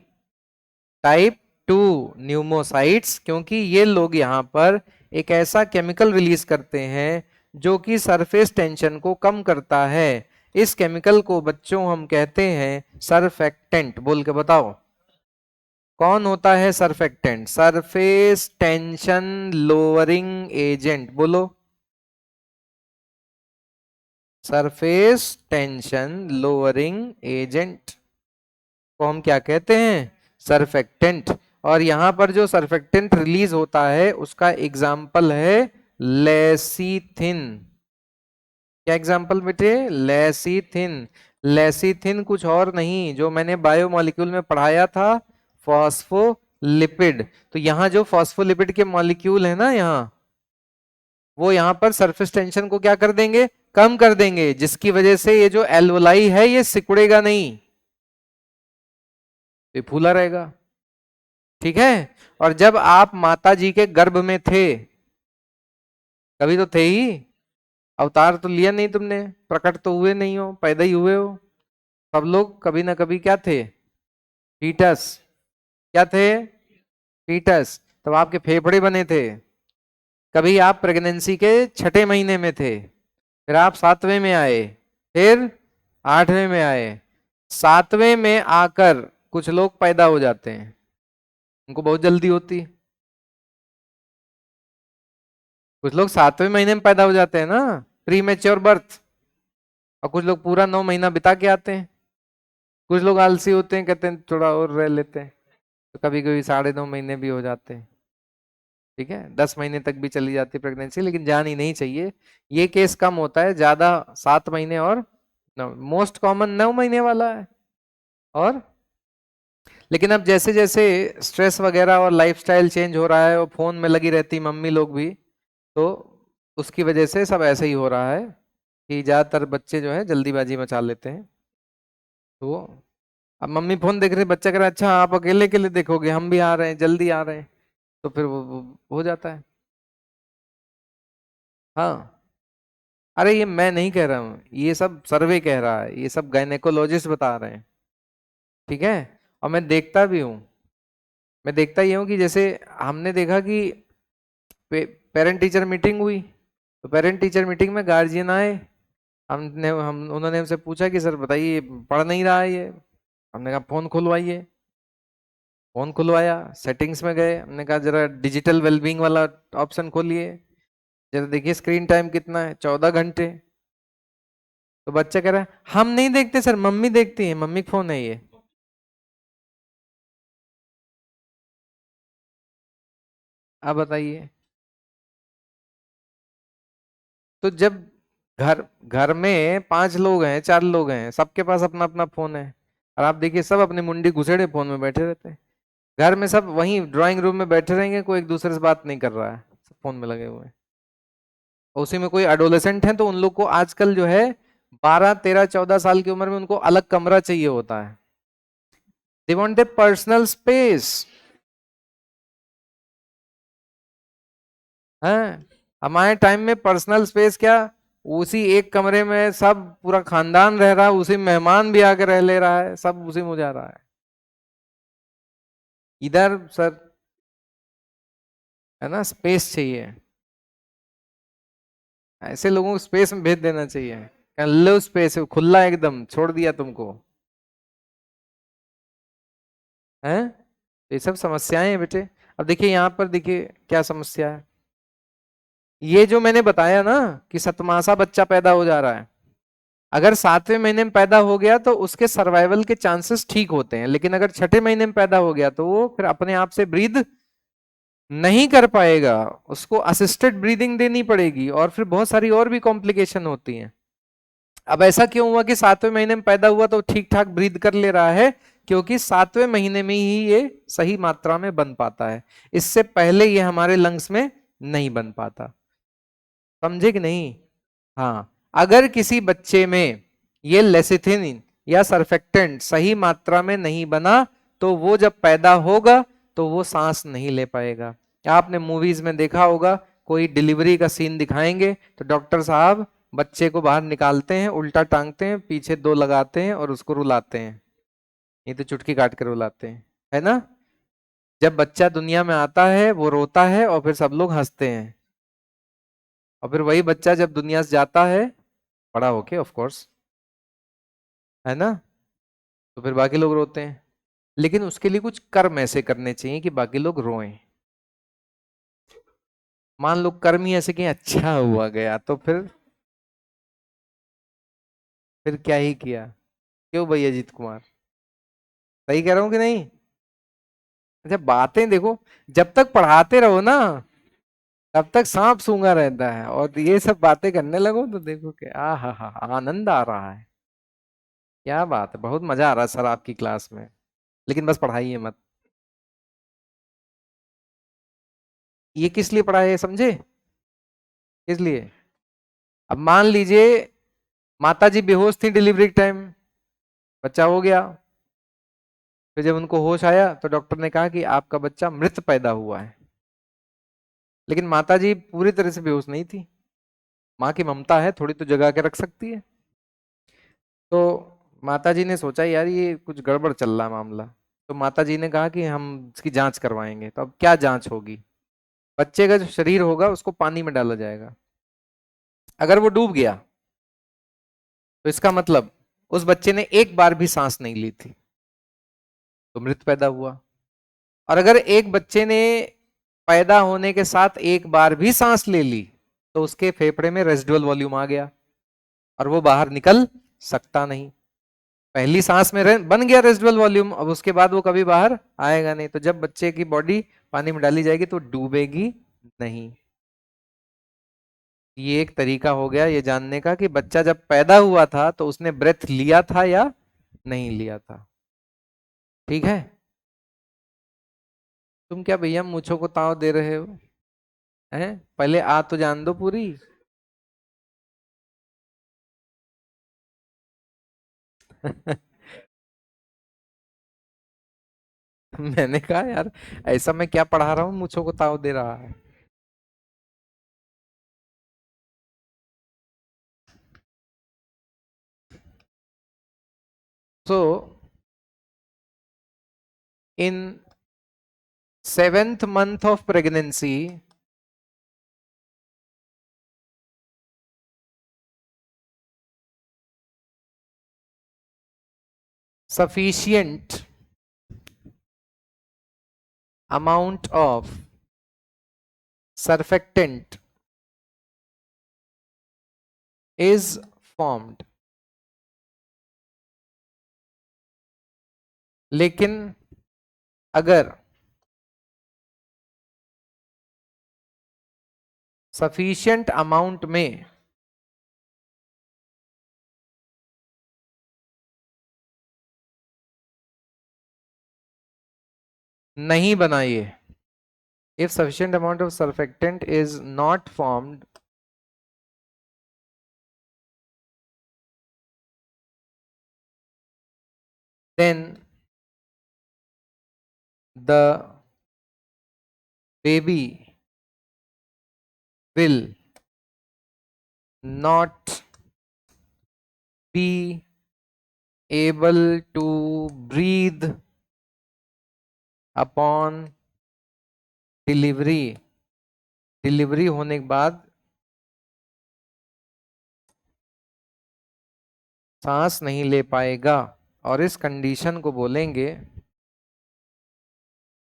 टाइप 2 न्यूमोसाइट्स, क्योंकि ये लोग यहाँ पर एक ऐसा केमिकल रिलीज करते हैं जो कि सरफेस टेंशन को कम करता है। इस केमिकल को बच्चों हम कहते हैं सरफेक्टेंट। बोल के बताओ कौन होता है surfactant? Surface tension lowering agent. बोलो, सरफेस टेंशन लोअरिंग एजेंट को हम क्या कहते हैं? सरफेक्टेंट। और यहां पर जो सरफेक्टेंट रिलीज होता है उसका एग्जाम्पल है लेसीथिन। क्या एग्जाम्पल बेटे? लेसीथिन। लेसीथिन कुछ और नहीं, जो मैंने बायोमोलिक्यूल में पढ़ाया था, फॉस्फोलिपिड। तो यहाँ जो फॉस्फोलिपिड के मॉलिक्यूल है ना, यहाँ वो यहाँ पर सरफेस टेंशन को क्या कर देंगे? कम कर देंगे, जिसकी वजह से ये जो एल्वोलाई है ये सिकुड़ेगा नहीं, ये फूला रहेगा। ठीक है। और जब आप माता जी के गर्भ में थे, कभी तो थे ही, अवतार तो लिया नहीं तुमने, प्रकट तो हुए नहीं हो, पैदा ही हुए हो। सब लोग कभी ना कभी क्या थे? फीटस। क्या थे? फीटस। तब आपके फेफड़े बने थे। कभी आप प्रेगनेंसी के छठे महीने में थे, फिर आप सातवें में आए, फिर आठवें में आए। सातवें में आकर कुछ लोग पैदा हो जाते हैं, उनको बहुत जल्दी होती। कुछ लोग सातवें महीने में पैदा हो जाते हैं ना, प्री मेच्योर बर्थ। और कुछ लोग पूरा 9 महीना बिता के आते हैं। कुछ लोग आलसी होते हैं, कहते हैं थोड़ा और रह लेते हैं, तो कभी कभी 9.5 महीने भी हो जाते हैं। ठीक है, 10 महीने तक भी चली जाती है प्रेगनेंसी, लेकिन जानी नहीं चाहिए। ये केस कम होता है, ज्यादा 7 महीने और मोस्ट कॉमन 9 महीने वाला है। और लेकिन अब जैसे जैसे स्ट्रेस वगैरह और लाइफस्टाइल चेंज हो रहा है और फोन में लगी रहती मम्मी लोग भी, तो उसकी वजह से सब ऐसे ही हो रहा है कि ज्यादातर बच्चे जो है जल्दीबाजी मचा लेते हैं। तो अब मम्मी फोन देख रहे, बच्चा कह रहा है अच्छा आप अकेले अकेले देखोगे, हम भी आ रहे हैं, जल्दी आ रहे हैं, तो फिर वो हो जाता है। हाँ। अरे ये मैं नहीं कह रहा हूँ, ये सब सर्वे कह रहा है, ये सब गायनेकोलॉजिस्ट बता रहे हैं। ठीक है। और मैं देखता भी हूँ, मैं देखता ही हूँ कि जैसे हमने देखा कि पेरेंट टीचर मीटिंग हुई, तो पेरेंट टीचर मीटिंग में गार्जियन आए। हम उन्होंने हमसे पूछा कि सर बताइए पढ़ नहीं रहा है ये। हमने कहा फोन खुलवाइए। फोन खुलवाया, सेटिंग्स में गए, हमने कहा जरा डिजिटल वेलबींग वाला ऑप्शन खोलिए, जरा देखिए स्क्रीन टाइम कितना है, 14 घंटे। तो बच्चा कह रहा है हम नहीं देखते सर, मम्मी देखती है, मम्मी का फोन है ये। आप बताइए। तो जब घर घर में 5 लोग हैं, 4 लोग हैं, सबके पास अपना अपना फोन है, और आप देखिए सब अपनी मुंडी घुसेड़े फोन में बैठे रहते हैं। घर में सब वहीं ड्राइंग रूम में बैठे रहेंगे, कोई एक दूसरे से बात नहीं कर रहा है, सब फोन में लगे हुए हैं। और उसी में कोई एडोलेसेंट है तो उन लोग को आजकल जो है 12, 13, 14 साल की उम्र में उनको अलग कमरा चाहिए होता है। They want a personal space. है। हमारे टाइम में पर्सनल स्पेस क्या, उसी एक कमरे में सब पूरा खानदान रह रहा है, उसी मेहमान भी आके रह ले रहा है, सब उसी में जा रहा है। इधर सर है ना, स्पेस चाहिए। ऐसे लोगों को स्पेस में भेज देना चाहिए। लो स्पेस खुला एकदम छोड़ दिया तुमको। है। ये सब समस्याएं हैं बेटे। अब देखिए यहाँ पर देखिए क्या समस्या है। ये जो मैंने बताया ना कि सतमासा बच्चा पैदा हो जा रहा है, अगर 7वें महीने में पैदा हो गया तो उसके सर्वाइवल के चांसेस ठीक होते हैं, लेकिन अगर छठे महीने में पैदा हो गया तो वो फिर अपने आप से ब्रीद नहीं कर पाएगा, उसको असिस्टेड ब्रीदिंग देनी पड़ेगी, और फिर बहुत सारी और भी कॉम्प्लिकेशन होती हैं। अब ऐसा क्यों हुआ कि 7वें महीने में पैदा हुआ तो ठीक ठाक ब्रीद कर ले रहा है? क्योंकि 7वें महीने में ही ये सही मात्रा में बन पाता है, इससे पहले ये हमारे लंग्स में नहीं बन पाता। समझे कि नहीं? हाँ, अगर किसी बच्चे में ये लेसिथिन या सरफेक्टेंट सही मात्रा में नहीं बना तो वो जब पैदा होगा तो वो सांस नहीं ले पाएगा। आपने मूवीज में देखा होगा, कोई डिलीवरी का सीन दिखाएंगे तो डॉक्टर साहब बच्चे को बाहर निकालते हैं, उल्टा टांगते हैं, पीछे दो लगाते हैं और उसको रुलाते हैं, नहीं तो चुटकी काट कर रुलाते हैं, है ना? जब बच्चा दुनिया में आता है वो रोता है और फिर सब लोग हंसते हैं, और फिर वही बच्चा जब दुनिया से जाता है बड़ा होके, ऑफ कोर्स, है ना, तो फिर बाकी लोग रोते हैं। लेकिन उसके लिए कुछ कर्म ऐसे करने चाहिए कि बाकी लोग रोएं। मान लो कर्म ही ऐसे कि अच्छा हुआ गया तो फिर क्या ही किया। क्यों भैया अजीत कुमार, सही कह रहा हूं कि नहीं? अच्छा, बातें देखो, जब तक पढ़ाते रहो ना तब तक सांप सूंघा रहता है, और ये सब बातें करने लगो तो देखो कि आ हा आनंद आ रहा है। क्या बात है, बहुत मजा आ रहा है सर आपकी क्लास में। लेकिन बस पढ़ाइए मत। ये किस लिए पढ़ाए समझे? किस लिए? अब मान लीजिए माता जी बेहोश थी डिलीवरी के टाइम, बच्चा हो गया, फिर जब उनको होश आया तो डॉक्टर ने कहा कि आपका बच्चा मृत पैदा हुआ है। लेकिन माता जी पूरी तरह से बेहोश नहीं थी, माँ की ममता है, थोड़ी तो जगा के रख सकती है। तो माता जी ने सोचा यार ये कुछ गड़बड़ चल रहा है मामला। तो माता जी ने कहा कि हम इसकी जांच करवाएंगे। तो अब क्या जांच होगी? बच्चे का जो शरीर होगा उसको पानी में डाला जाएगा। अगर वो डूब गया तो इसका मतलब उस बच्चे ने एक बार भी सांस नहीं ली थी, तो मृत पैदा हुआ। और अगर एक बच्चे ने पैदा होने के साथ एक बार भी सांस ले ली तो उसके फेफड़े में रेसिडुअल वॉल्यूम आ गया और वो बाहर निकल सकता नहीं। पहली सांस में बन गया रेसिडुअल वॉल्यूम, अब उसके बाद वो कभी बाहर आएगा नहीं। तो जब बच्चे की बॉडी पानी में डाली जाएगी तो डूबेगी नहीं। ये एक तरीका हो गया ये जानने का कि बच्चा जब पैदा हुआ था तो उसने ब्रेथ लिया था या नहीं लिया था। ठीक है? तुम क्या भैया मूंछों को ताव दे रहे हो? हैं, पहले आ तो जान दो पूरी। मैंने कहा यार ऐसा मैं क्या पढ़ा रहा हूँ मूंछों को ताव दे रहा है। सो इन 7th month of pregnancy, sufficient amount of surfactant is formed। लेकिन अगर सफिशिएंट अमाउंट में नहीं बनाइए, if sufficient amount of surfactant is not formed, then the baby will not be able to breathe upon delivery. Delivery होने के बाद सांस नहीं ले पाएगा, और इस कंडीशन को बोलेंगे,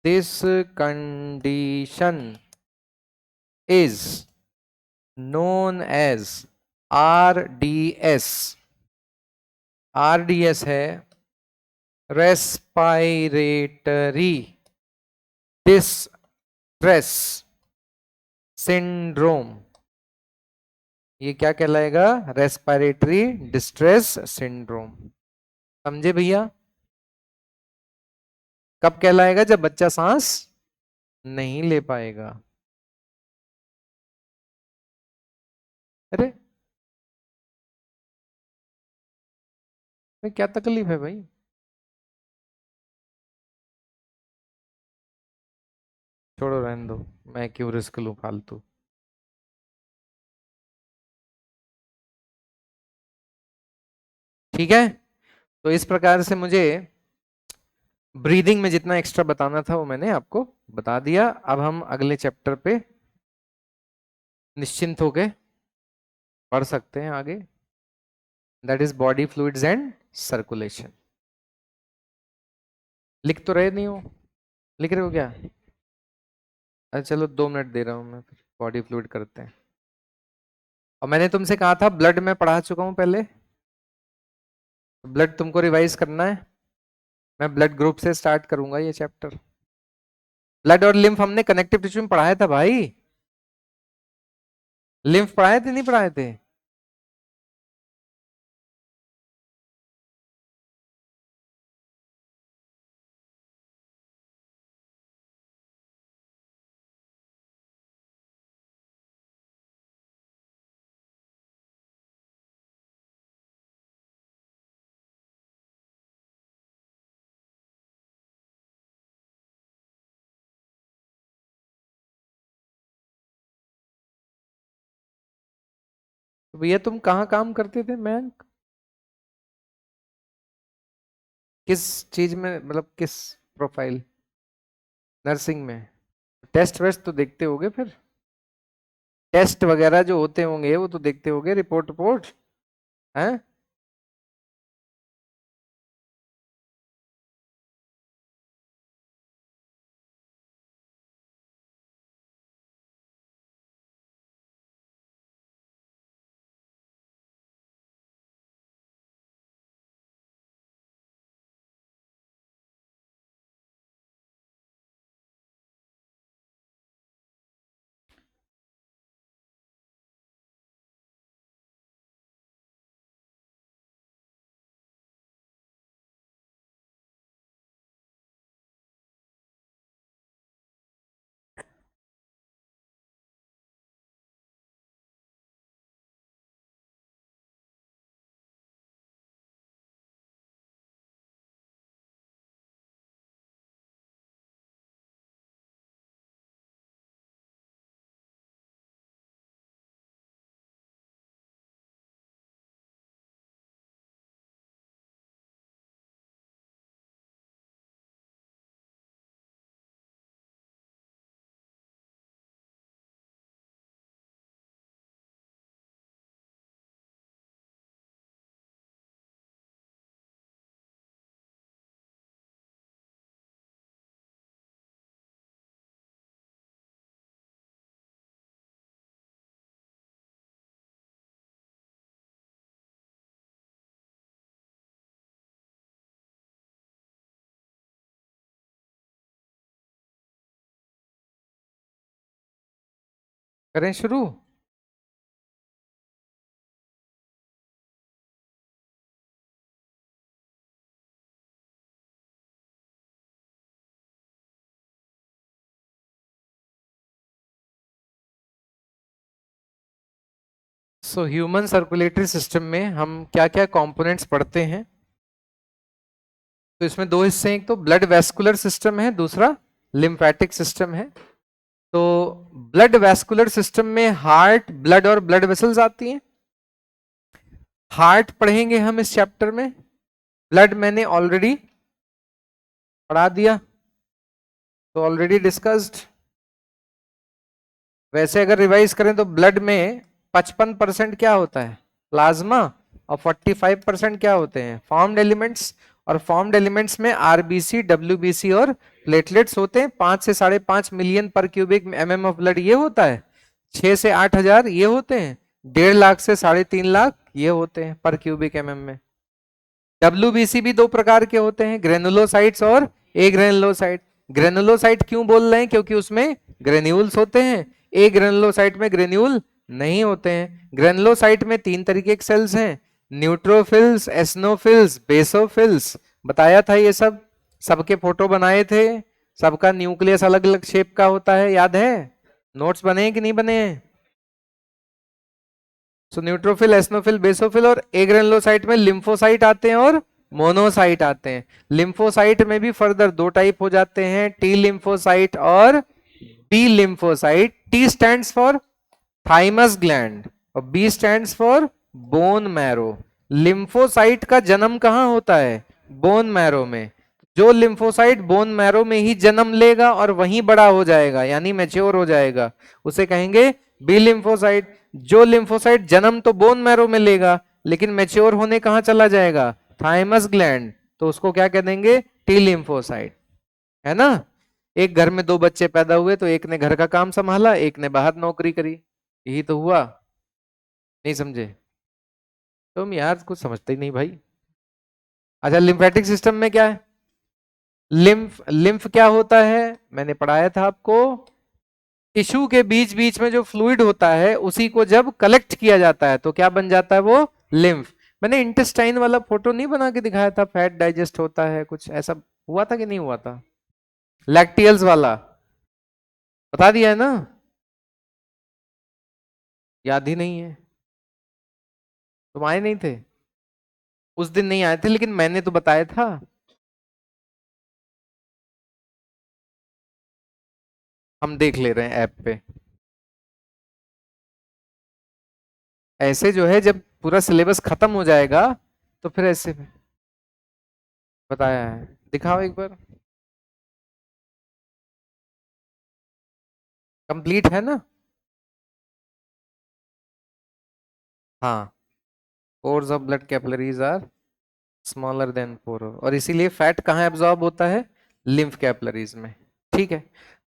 this condition is known as RDS। RDS है रेस्पायरेटरी डिस्ट्रेस सिंड्रोम। ये क्या कहलाएगा? Respiratory distress syndrome. समझे भैया? कब कहलाएगा? जब बच्चा सांस नहीं ले पाएगा। अरे क्या तकलीफ है भाई? छोड़ो, रहने दो, मैं क्यों रिस्क लूं फालतू। ठीक है, तो इस प्रकार से मुझे ब्रीदिंग में जितना एक्स्ट्रा बताना था वो मैंने आपको बता दिया। अब हम अगले चैप्टर पे निश्चिंत होके पढ़ सकते हैं आगे, that is body fluids and circulation. लिख तो रहे नहीं हो? लिख रहे हो क्या? अच्छा चलो 2 मिनट दे रहा हूं मैं, फिर बॉडी फ्लूइड करते हैं। और मैंने तुमसे कहा था ब्लड में पढ़ा चुका हूं पहले, ब्लड तुमको रिवाइज करना है। मैं ब्लड ग्रुप से स्टार्ट करूंगा ये चैप्टर। ब्लड और लिम्फ हमने कनेक्टिव टिश्यू में पढ़ाया था भाई। लिम्फ पढ़ाए थे नहीं पढ़ाए थे? तो भैया तुम कहाँ काम करते थे मैं? किस चीज में, मतलब किस प्रोफाइल? नर्सिंग में? टेस्ट वेस्ट तो देखते होगे फिर? टेस्ट वगैरह जो होते होंगे वो तो देखते होगे, रिपोर्ट रिपोर्ट हैं? करें शुरू? सो ह्यूमन सर्कुलेटरी सिस्टम में हम क्या क्या कंपोनेंट्स पढ़ते हैं? तो इसमें दो हिस्से हैं, एक तो ब्लड वेस्कुलर सिस्टम है, दूसरा लिम्फेटिक सिस्टम है। तो ब्लड वेस्कुलर सिस्टम में हार्ट, ब्लड और ब्लड वेसल्स आती हैं। हार्ट पढ़ेंगे हम इस चैप्टर में। ब्लड मैंने ऑलरेडी पढ़ा दिया, तो ऑलरेडी डिस्कस्ड। वैसे अगर रिवाइज करें तो ब्लड में 55% क्या होता है? प्लाज्मा। और 45% क्या होते हैं? Formed elements. और फॉर्म्ड एलिमेंट्स में आरबीसी, डब्ल्यूबीसी और प्लेटलेट्स होते हैं। 5 से 5.5 मिलियन पर क्यूबिक एमएम ऑफ ब्लड ये होता है। 6 से 8 हजार ये होते हैं। 1.5 लाख से 3.5 लाख ये होते हैं पर क्यूबिक एमएम में। डब्ल्यूबीसी भी दो प्रकार के होते हैं, ग्रेनुलोसाइट्स और ए ग्रेनुलोसाइट। ग्रेनुलोसाइट क्यों बोल रहे हैं? क्योंकि उसमें ग्रेन्यूल्स होते हैं। ए ग्रेनुलोसाइट में ग्रेन्यूल नहीं होते हैं। ग्रेनुलोसाइट में 3 तरीके के सेल्स हैं, न्यूट्रोफिल्स, एस्नोफिल्स, बेसोफिल्स। बताया था ये सब, सबके फोटो बनाए थे। सबका न्यूक्लियस अलग अलग शेप का होता है, याद है? नोट्स बने हैं कि नहीं बने हैं? सो न्यूट्रोफिल, एस्नोफिल, बेसोफिल, और ए ग्रेनुलोसाइट में लिम्फोसाइट आते हैं और मोनोसाइट आते हैं। लिम्फोसाइट में भी फर्दर दो टाइप हो जाते हैं, टी लिम्फोसाइट और B lymphocyte. T stands for thymus gland और B stands for bone marrow. Lymphocyte का जन्म कहां होता है? बोन मैरो में। जो लिम्फोसाइट बोन मैरो में ही जन्म लेगा और वहीं बड़ा हो जाएगा, यानी मैच्योर हो जाएगा, उसे कहेंगे बी लिम्फोसाइट। जो लिम्फोसाइट जन्म तो बोन मैरो में लेगा लेकिन मैच्योर होने कहां चला जाएगा? थाइमस ग्लैंड, तो उसको क्या कह देंगे? टी लिम्फोसाइट, है ना। एक घर में दो बच्चे पैदा हुए तो एक ने घर का काम संभाला, एक ने बाहर नौकरी करी, यही तो हुआ। नहीं समझे तुम यार, कुछ समझते ही नहीं भाई। अच्छा, लिम्फेटिक सिस्टम में क्या है? लिम्फ, लिम्फ क्या होता है? मैंने पढ़ाया था आपको, टिश्यू के बीच बीच में जो फ्लूइड होता है उसी को जब कलेक्ट किया जाता है तो क्या बन जाता है? वो लिम्फ। मैंने इंटेस्टाइन वाला फोटो नहीं बना के दिखाया था, फैट डाइजेस्ट होता है, कुछ ऐसा हुआ था कि नहीं हुआ था? लैक्टियल्स वाला बता दिया है ना? याद ही नहीं है? तुम आए नहीं थे उस दिन? नहीं आए थे लेकिन मैंने तो बताया था। हम देख ले रहे हैं ऐप पे। ऐसे जो है जब पूरा सिलेबस खत्म हो जाएगा तो फिर ऐसे बताया है, दिखाओ एक बार। कंप्लीट है ना? हाँ, pores of blood capillaries are smaller than pore, और इसीलिए फैट कहाँ एब्जॉर्ब होता है? लिम्फ कैपिलरीज में। ठीक है,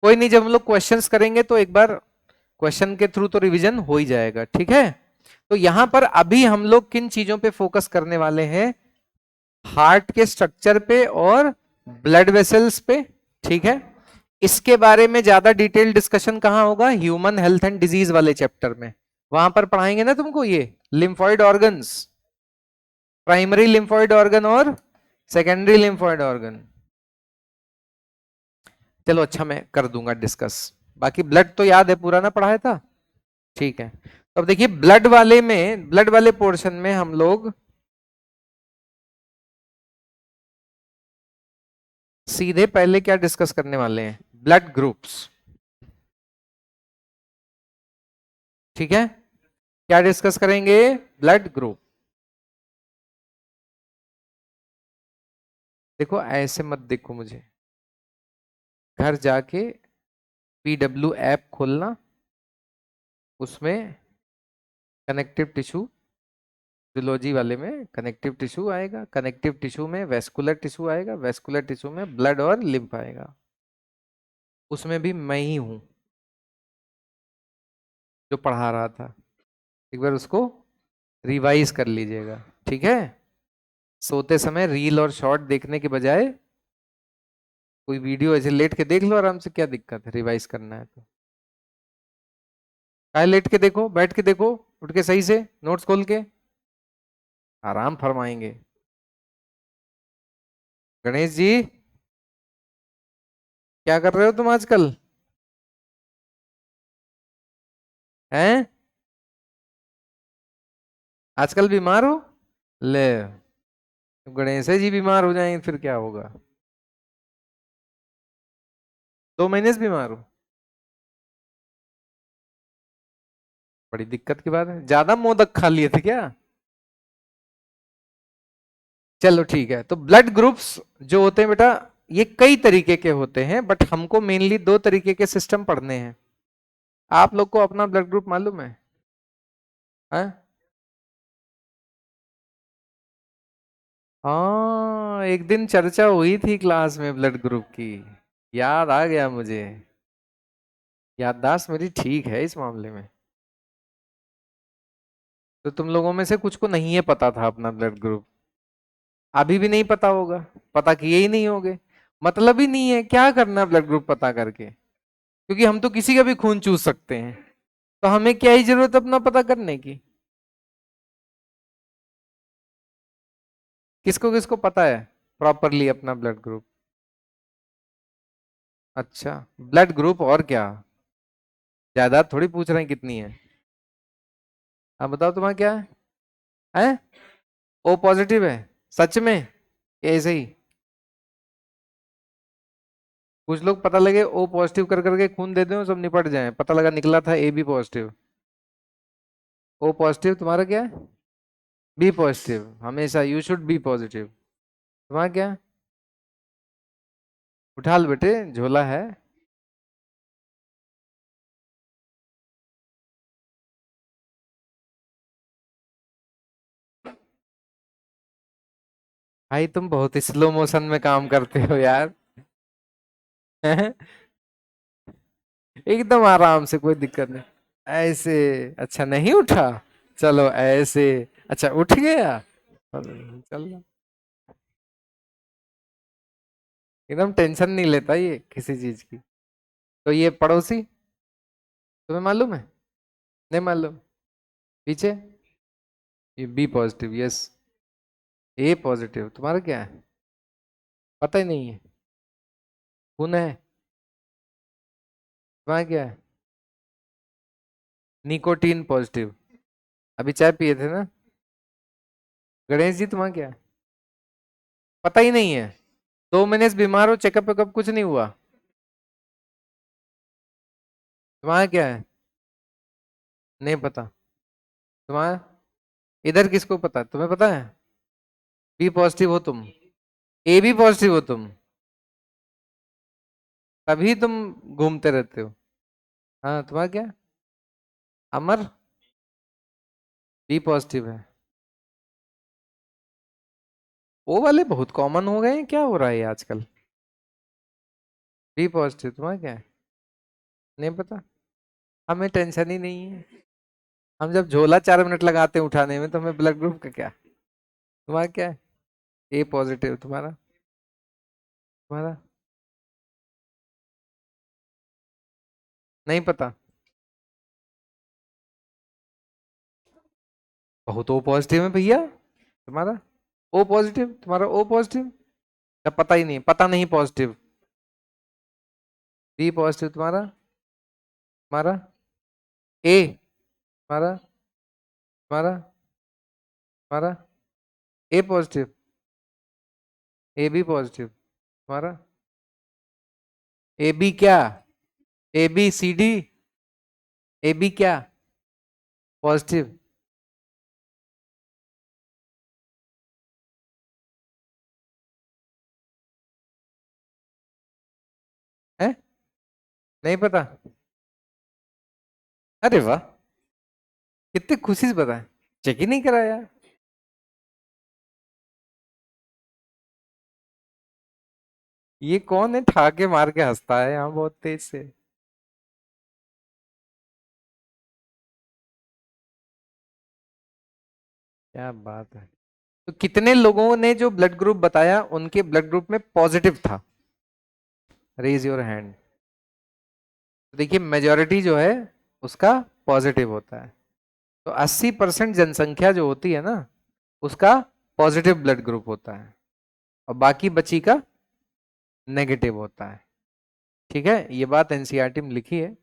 कोई नहीं, जब हम लोग क्वेश्चंस करेंगे तो एक बार क्वेश्चन के थ्रू तो रिवीजन हो ही जाएगा। ठीक है, तो यहां पर अभी हम लोग किन चीजों पे फोकस करने वाले हैं? हार्ट के स्ट्रक्चर पे और ब्लड वेसल्स पे। ठीक है, इसके बारे में ज्यादा डिटेल डिस्कशन कहां होगा? ह्यूमन हेल्थ एंड डिजीज वाले चैप्टर में, वहां पर पढ़ाएंगे ना तुमको ये lymphoid organs, primary lymphoid organ और सेकेंडरी लिम्फॉइड ऑर्गन। चलो अच्छा, मैं कर दूंगा डिस्कस। बाकी ब्लड तो याद है, पूरा ना पढ़ाया था? ठीक है, तो अब देखिए ब्लड वाले में, ब्लड वाले पोर्शन में हम लोग सीधे पहले क्या डिस्कस करने वाले हैं? Blood groups. ठीक है, क्या डिस्कस करेंगे? Blood group. देखो ऐसे मत देखो मुझे, घर जाके पीडब्ल्यू ऐप खोलना, उसमें कनेक्टिव टिश्यू, फिजियोलॉजी वाले में कनेक्टिव टिश्यू आएगा, कनेक्टिव टिश्यू में वेस्कुलर टिश्यू आएगा, वेस्कुलर टिश्यू में ब्लड और लिम्फ आएगा। उसमें भी मैं ही हूं जो पढ़ा रहा था। एक बार उसको रिवाइज कर लीजिएगा। ठीक है, सोते समय रील और शॉर्ट देखने के बजाय कोई वीडियो ऐसे लेट के देख लो आराम से, क्या दिक्कत है? रिवाइज करना है तो काहे लेट के देखो, बैठ के देखो, उठ के सही से नोट्स खोल के आराम फरमाएंगे। गणेश जी, क्या कर रहे हो तुम आजकल? हैं? आजकल बीमार हो? ले, गणेश जी बीमार हो जाएंगे फिर क्या होगा? 2 महीने से बीमार हो? बड़ी दिक्कत की बात है, ज्यादा मोदक खा लिए थे क्या? चलो ठीक है, तो ब्लड ग्रुप्स जो होते हैं बेटा, ये कई तरीके के होते हैं, बट हमको मेनली दो तरीके के सिस्टम पढ़ने हैं। आप लोग को अपना ब्लड ग्रुप मालूम है? हाँ, हाँ, एक दिन चर्चा हुई थी क्लास में ब्लड ग्रुप की, याद आ गया मुझे। याददाश्त मेरी ठीक है इस मामले में। तो तुम लोगों में से कुछ को नहीं है पता था अपना ब्लड ग्रुप, अभी भी नहीं पता होगा, पता किए ही नहीं होगे। मतलब ही नहीं है, क्या करना ब्लड ग्रुप पता करके? क्योंकि हम तो किसी का भी खून चूस सकते हैं, तो हमें क्या ही जरूरत अपना पता करने की? किसको किसको पता है प्रॉपरली अपना ब्लड ग्रुप? अच्छा, ब्लड ग्रुप और क्या, जायदाद थोड़ी पूछ रहे हैं कितनी है। आप बताओ तुम्हारा क्या है? ओ पॉजिटिव है सच में? ऐसे ही कुछ लोग पता लगे ओ पॉजिटिव कर करके खून दे दें सब निपट जाए, पता लगा निकला था A B positive. O positive तुम्हारा क्या है? बी पॉजिटिव, हमेशा यू शुड बी पॉजिटिव। तुम्हारा क्या है? उठा लो बेटे, झोला है। भाई तुम बहुत स्लो मोशन में काम करते हो यार। एकदम आराम से, कोई दिक्कत नहीं। ऐसे? अच्छा नहीं उठा, चलो ऐसे। अच्छा उठ गया, चलो। एकदम टेंशन नहीं लेता ये किसी चीज की। तो ये पड़ोसी तुम्हें मालूम है? नहीं मालूम? पीछे ये बी पॉजिटिव, यस। ए पॉजिटिव तुम्हारा क्या है? पता ही नहीं है। खून है? तुम्हारा क्या है? Nicotine positive. अभी चाय पिए थे ना? गणेश जी तुम्हारा क्या है? पता ही नहीं है। 2 महीने से बीमार हो, चेकअप वेकअप कुछ नहीं हुआ? तुम्हारा क्या है? नहीं पता? तुम्हारा इधर किसको पता, तुम्हें पता है? बी पॉजिटिव हो तुम? ए बी पॉजिटिव हो तुम? तभी तुम घूमते रहते हो। हाँ तुम्हारा क्या? अमर बी पॉजिटिव है। ओ वाले बहुत कॉमन हो गए हैं, क्या हो रहा है ये आजकल? बी पॉजिटिव तुम्हारा क्या है? नहीं पता? हमें टेंशन ही नहीं है। हम जब झोला 4 मिनट लगाते हैं उठाने में, तो हमें ब्लड ग्रुप का क्या। तुम्हारा क्या है? ए पॉजिटिव तुम्हारा? तुम्हारा नहीं पता? बहुत ओ पॉजिटिव है भैया तुम्हारा। ओ पॉजिटिव तुम्हारा, ओ पॉजिटिव क्या? पता ही नहीं, पता नहीं पॉजिटिव। बी पॉजिटिव तुम्हारा? तुम्हारा ए? तुम्हारा? तुम्हारा? तुम्हारा A positive? A B positive तुम्हारा? ए बी क्या? A B C D? A B क्या? पॉजिटिव है? नहीं पता? अरे वाह, कितनी खुशी से बताए। चेक ही नहीं कराया। ये कौन है ठाके मार के हंसता है यहाँ बहुत तेज से? क्या बात है। तो कितने लोगों ने जो ब्लड ग्रुप बताया उनके ब्लड ग्रुप में पॉजिटिव था? Raise your hand. देखिए मेजोरिटी जो है उसका पॉजिटिव होता है। तो 80% जनसंख्या जो होती है ना, उसका पॉजिटिव ब्लड ग्रुप होता है, और बाकी बची का नेगेटिव होता है। ठीक है, ये बात एनसीईआरटी में लिखी है।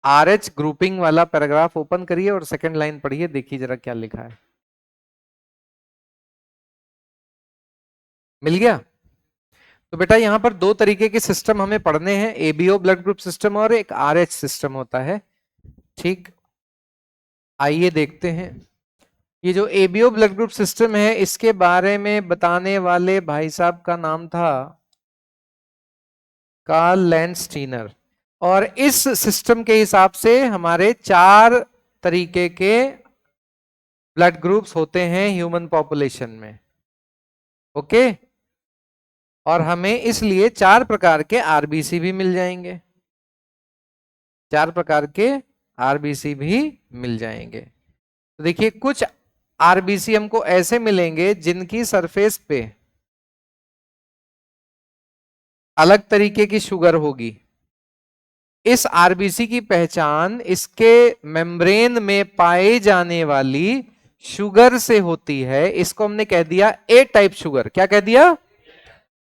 आर एच ग्रुपिंग वाला पैराग्राफ ओपन करिए और सेकंड लाइन पढ़िए, देखिए जरा क्या लिखा है। मिल गया? तो बेटा यहाँ पर दो तरीके के सिस्टम हमें पढ़ने हैं, एबीओ ब्लड ग्रुप सिस्टम और एक आरएच सिस्टम होता है। ठीक, आइए देखते हैं। ये जो एबीओ ब्लड ग्रुप सिस्टम है, इसके बारे में बताने वाले भाई साहब का नाम था कार्ल लैंडस्टीनर। और इस सिस्टम के हिसाब से हमारे 4 तरीके के ब्लड ग्रुप्स होते हैं ह्यूमन पॉपुलेशन में। ओके, और हमें इसलिए 4 प्रकार के आरबीसी भी मिल जाएंगे। 4 प्रकार के आरबीसी भी मिल जाएंगे। तो देखिए कुछ आरबीसी हमको ऐसे मिलेंगे जिनकी सरफेस पे अलग तरीके की शुगर होगी। इस आरबीसी की पहचान इसके मेम्ब्रेन में पाए जाने वाली शुगर से होती है। इसको हमने कह दिया ए टाइप शुगर। क्या कह दिया?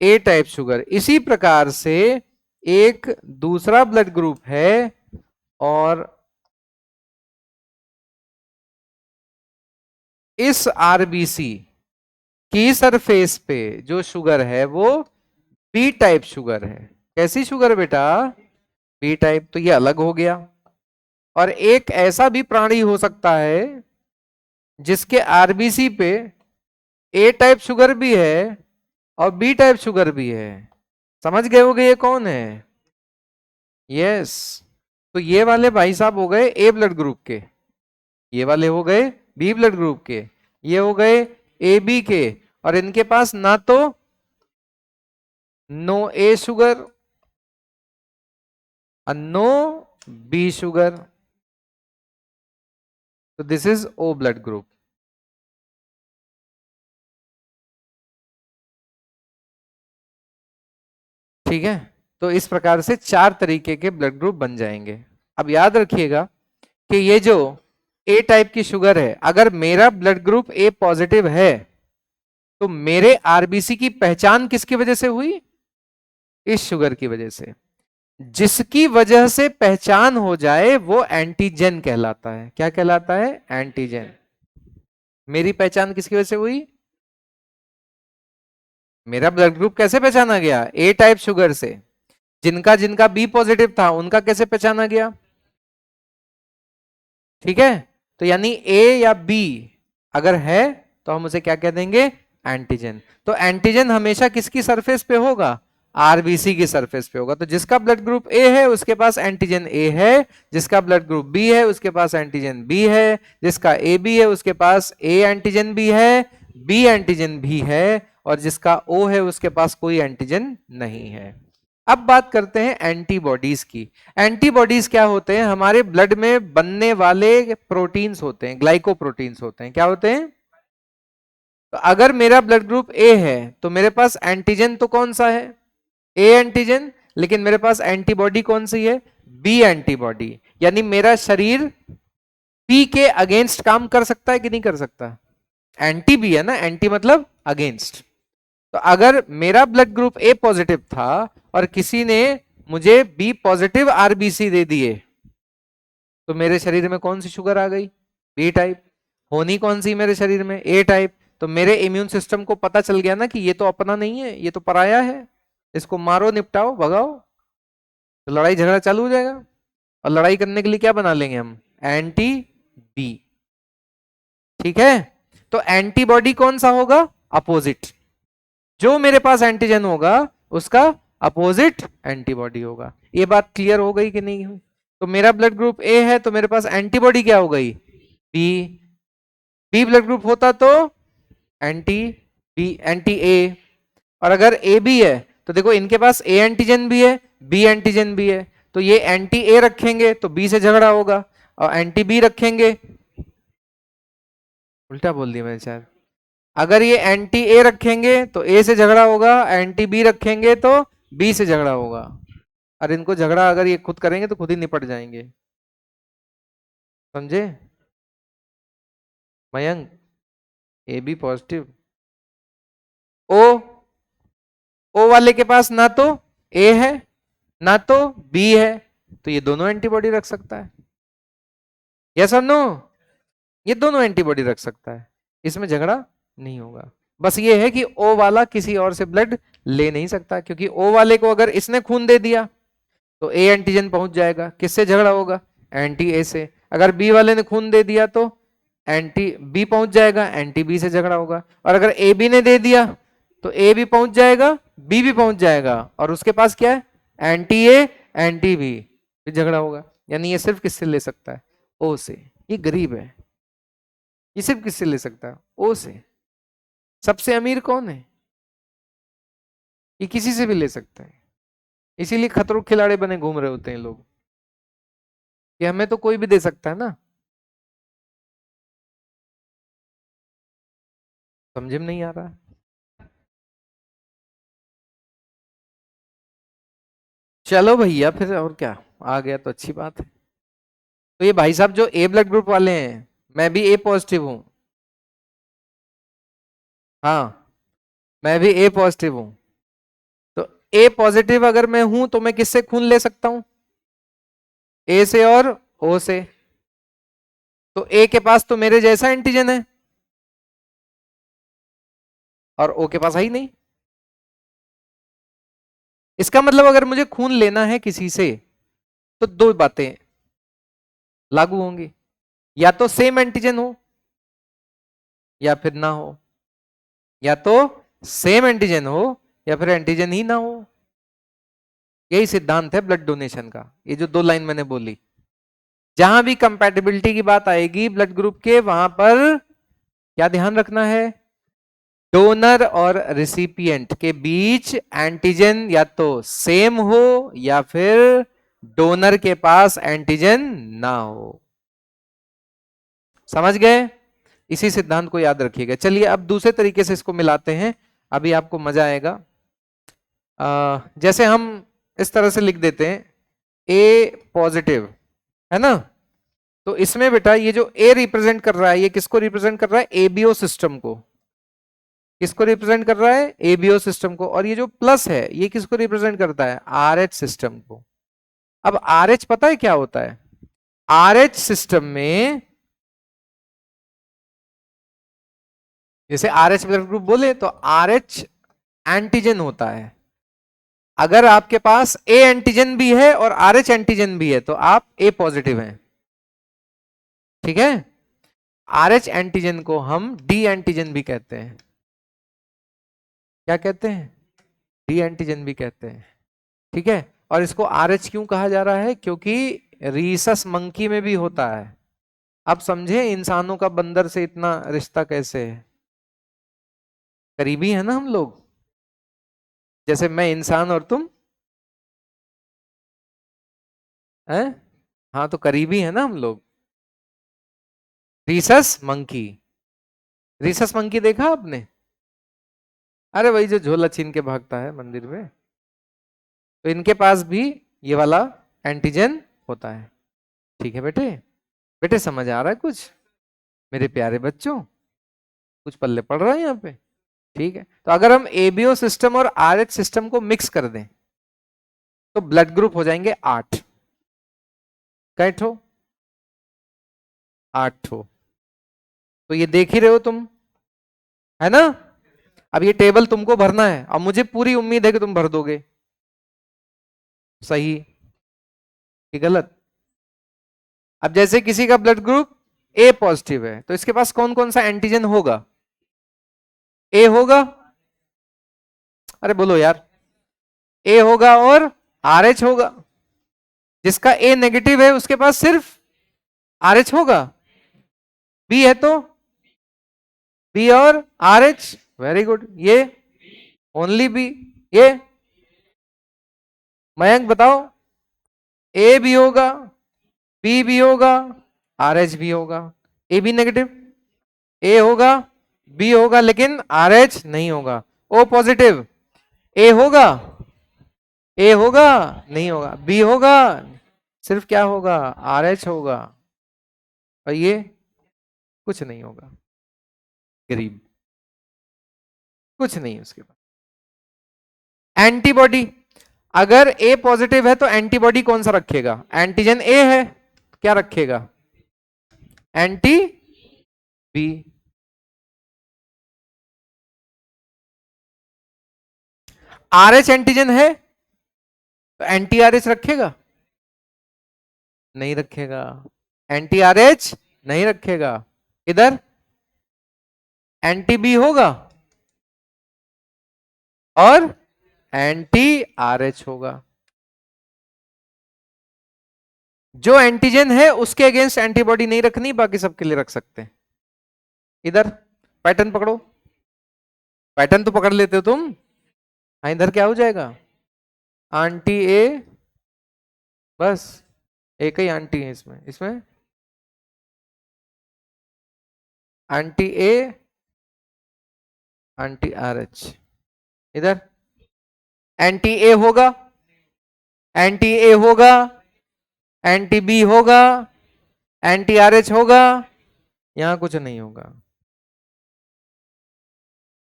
ए टाइप शुगर। इसी प्रकार से एक दूसरा ब्लड ग्रुप है, और इस आरबीसी की सरफेस पे जो शुगर है वो बी टाइप शुगर है। कैसी शुगर बेटा? B type. तो ये अलग हो गया। और एक ऐसा भी प्राणी हो सकता है जिसके आरबीसी पे ए टाइप शुगर भी है और बी टाइप शुगर भी है। समझ गए होगे ये कौन है? यस। तो ये वाले भाई साहब हो गए ए ब्लड ग्रुप के, ये वाले हो गए बी ब्लड ग्रुप के, ये हो गए ए बी के। और इनके पास ना तो नो ए शुगर और नो बी शुगर, तो this is O blood group. ठीक है। तो इस प्रकार से 4 तरीके के ब्लड ग्रुप बन जाएंगे। अब याद रखिएगा कि ये जो ए टाइप की शुगर है, अगर मेरा ब्लड ग्रुप ए पॉजिटिव है तो मेरे आरबीसी की पहचान किसकी वजह से हुई? इस शुगर की वजह से। जिसकी वजह से पहचान हो जाए वो एंटीजन कहलाता है। क्या कहलाता है? एंटीजन। मेरी पहचान किसकी वजह से हुई? मेरा ब्लड ग्रुप कैसे पहचाना गया? ए टाइप शुगर से। जिनका जिनका बी पॉजिटिव था उनका कैसे पहचाना गया? ठीक है। तो यानी ए या बी अगर है तो हम उसे क्या कह देंगे? एंटीजन। तो एंटीजन हमेशा किसकी सरफेस पे होगा? आरबीसी की सरफेस पे होगा। तो जिसका ब्लड ग्रुप ए है उसके पास एंटीजन ए है, जिसका ब्लड ग्रुप बी है उसके पास एंटीजन बी है, जिसका ए बी है उसके पास ए एंटीजन भी है, बी एंटीजन भी है, और जिसका ओ है उसके पास कोई एंटीजन नहीं है। अब बात करते हैं एंटीबॉडीज की। एंटीबॉडीज क्या होते हैं? हमारे ब्लड में बनने वाले प्रोटीन्स होते हैं, ग्लाइकोप्रोटीन्स होते हैं। क्या होते हैं? तो अगर मेरा ब्लड ग्रुप ए है तो मेरे पास एंटीजन तो कौन सा है? A antigen. लेकिन मेरे पास एंटीबॉडी कौन सी है? B antibody. यानी मेरा शरीर पी के अगेंस्ट काम कर सकता है कि नहीं कर सकता? एंटी बी है ना, एंटी मतलब अगेंस्ट। तो अगर मेरा ब्लड ग्रुप ए पॉजिटिव था और किसी ने मुझे बी पॉजिटिव आरबीसी दे दिए तो मेरे शरीर में कौन सी शुगर आ गई? B type. होनी कौन सी मेरे शरीर में? A type. तो मेरे इम्यून सिस्टम को पता चल गया ना कि ये तो अपना नहीं है, ये तो पराया है, इसको मारो, निपटाओ, भगाओ। तो लड़ाई झगड़ा चालू हो जाएगा। और लड़ाई करने के लिए क्या बना लेंगे हम? Anti B. ठीक है। तो एंटीबॉडी कौन सा होगा? अपोजिट। जो मेरे पास एंटीजन होगा उसका अपोजिट एंटीबॉडी होगा। ये बात क्लियर हो गई कि नहीं हुई? तो मेरा ब्लड ग्रुप ए है तो मेरे पास एंटीबॉडी क्या हो गई? बी। बी ब्लड ग्रुप होता तो एंटी बी, एंटी ए। और अगर ए बी है तो देखो इनके पास ए एंटीजन भी है, बी एंटीजन भी है। तो ये एंटी ए रखेंगे तो बी से झगड़ा होगा, और एंटी बी रखेंगे, उल्टा बोल दिया मैंने शायद। अगर ये एंटी ए रखेंगे तो ए से झगड़ा होगा, एंटी बी रखेंगे तो बी से झगड़ा होगा। और इनको झगड़ा अगर ये खुद करेंगे तो खुद ही निपट जाएंगे। समझे Mayank? A B positive. O, O वाले के पास ना तो ए है ना तो बी है, तो ये दोनों एंटीबॉडी रख सकता है। यस और नो? ये दोनों एंटीबॉडी रख सकता है, इसमें झगड़ा नहीं होगा। बस ये है कि ओ वाला किसी और से ब्लड ले नहीं सकता, क्योंकि ओ वाले को अगर इसने खून दे दिया तो ए एंटीजन पहुंच जाएगा, किससे झगड़ा होगा? एंटी ए से। अगर बी वाले ने खून दे दिया तो एंटी बी पहुंच जाएगा, एंटी बी से झगड़ा होगा। और अगर ए बी ने दे दिया तो ए भी पहुंच जाएगा, बी भी पहुंच जाएगा, और उसके पास क्या है? एंटी ए एंटी बी, फिर झगड़ा होगा। यानी ये सिर्फ किससे ले सकता है? ओ से। ये गरीब है, ये सिर्फ किससे ले सकता है? ओ से। सबसे अमीर कौन है? ये किसी से भी ले सकता है। इसीलिए खतरों के खिलाड़ी बने घूम रहे होते हैं लोग, कि हमें तो कोई भी दे सकता है ना। समझे में नहीं आ रहा? चलो भैया, फिर और क्या, आ गया तो अच्छी बात है। तो ये भाई साहब जो ए ब्लड ग्रुप वाले हैं, मैं भी ए पॉजिटिव हूं। हाँ, मैं भी ए पॉजिटिव हूं। तो ए पॉजिटिव अगर मैं हूं तो मैं किससे खून ले सकता हूं? ए से और ओ से। तो ए के पास तो मेरे जैसा एंटीजन है, और O के पास है ही नहीं। इसका मतलब अगर मुझे खून लेना है किसी से तो दो बातें लागू होंगी, या तो सेम एंटीजन हो या फिर ना हो, या तो सेम एंटीजन हो या फिर एंटीजन ही ना हो। यही सिद्धांत है ब्लड डोनेशन का। ये जो दो लाइन मैंने बोली, जहां भी कंपैटिबिलिटी की बात आएगी ब्लड ग्रुप के, वहां पर क्या ध्यान रखना है, डोनर और रिसिपिएंट के बीच एंटीजन या तो सेम हो या फिर डोनर के पास एंटीजन ना हो। समझ गए? इसी सिद्धांत को याद रखिएगा। चलिए अब दूसरे तरीके से इसको मिलाते हैं, अभी आपको मजा आएगा। जैसे हम इस तरह से लिख देते हैं ए पॉजिटिव, है ना, तो इसमें बेटा ये जो ए रिप्रेजेंट कर रहा है, ये किसको रिप्रेजेंट कर रहा है, एबीओ सिस्टम को। किसको रिप्रेजेंट कर रहा है, एबीओ सिस्टम को। और ये जो प्लस है ये किसको रिप्रेजेंट करता है, आरएच सिस्टम को। अब आरएच पता है क्या होता है, आरएच सिस्टम में जैसे आरएच ब्लड ग्रुप बोले तो आरएच एंटीजन होता है। अगर आपके पास ए एंटीजन भी है और आरएच एंटीजन भी है तो आप ए पॉजिटिव हैं, ठीक है। आरएच एंटीजन को हम डी एंटीजन भी कहते हैं। क्या कहते हैं, डी एंटीजन भी कहते हैं, ठीक है। और इसको आरएच क्यों कहा जा रहा है, क्योंकि रीसस मंकी में भी होता है। अब समझे इंसानों का बंदर से इतना रिश्ता कैसे है, करीबी है ना हम लोग। जैसे मैं इंसान और तुम हैं, हाँ तो करीबी है ना हम लोग। रीसस मंकी, रीसस मंकी देखा आपने, अरे वही जो झोला छीन के भागता है मंदिर में, तो इनके पास भी ये वाला एंटीजन होता है। ठीक है बेटे, बेटे समझ आ रहा है कुछ मेरे प्यारे बच्चों, कुछ पल्ले पड़ रहा है यहाँ पे। ठीक है, तो अगर हम एबीओ सिस्टम और आरएच सिस्टम को मिक्स कर दें तो ब्लड ग्रुप हो जाएंगे 8। कैठो 8 हो, तो ये देख ही रहे हो तुम, है ना। अब ये टेबल तुमको भरना है और मुझे पूरी उम्मीद है कि तुम भर दोगे। सही कि गलत? अब जैसे किसी का ब्लड ग्रुप ए पॉजिटिव है तो इसके पास कौन कौन सा एंटीजन होगा, ए होगा, अरे बोलो यार, ए होगा और आरएच होगा। जिसका ए नेगेटिव है उसके पास सिर्फ आरएच होगा। बी है तो बी और आरएच, वेरी गुड। ये ओनली बी, ये मयंक बताओ, ए भी होगा, बी भी होगा, आरएच भी होगा। ए बी नेगेटिव, ए होगा, बी होगा लेकिन आरएच नहीं होगा। ओ पॉजिटिव, ए होगा, ए होगा नहीं होगा, बी होगा, सिर्फ क्या होगा, आरएच होगा, और ये कुछ नहीं होगा, गरीब, कुछ नहीं उसके पास। एंटीबॉडी, अगर ए पॉजिटिव है तो एंटीबॉडी कौन सा रखेगा, एंटीजन ए है, क्या रखेगा, एंटी बी। आरएच एंटीजन है तो एंटी आरएच रखेगा, नहीं रखेगा, एंटी आरएच नहीं रखेगा। इधर एंटी बी होगा और एंटी आरएच होगा। जो एंटीजन है उसके अगेंस्ट एंटीबॉडी नहीं रखनी, बाकी सबके लिए रख सकते हैं। इधर पैटर्न पकड़ो, पैटर्न तो पकड़ लेते हो तुम। हाँ इधर क्या हो जाएगा, आंटी ए, बस एक ही आंटी है इसमें, इसमें आंटी ए, आंटी आर एच। इधर एंटी ए होगा, एंटी ए होगा, एंटी बी होगा, एंटी आर एच होगा, यहां कुछ नहीं होगा।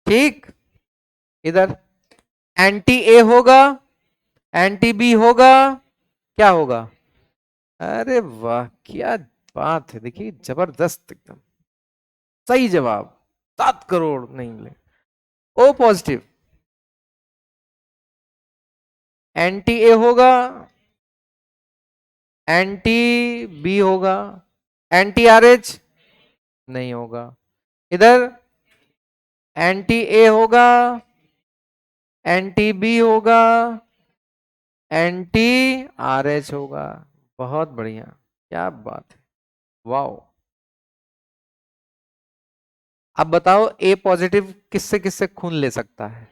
ठीक, इधर एंटी ए होगा, एंटी बी होगा, क्या होगा, अरे वाह क्या बात है, देखिए जबरदस्त एकदम सही जवाब, 7 करोड़ नहीं मिले। ओ पॉजिटिव, एंटी ए होगा, एंटी बी होगा, एंटी आर एच नहीं होगा, इधर एंटी ए होगा, एंटी बी होगा, एंटी आर एच होगा। बहुत बढ़िया, क्या बात है, वाओ। अब बताओ ए पॉजिटिव किससे किससे खून ले सकता है?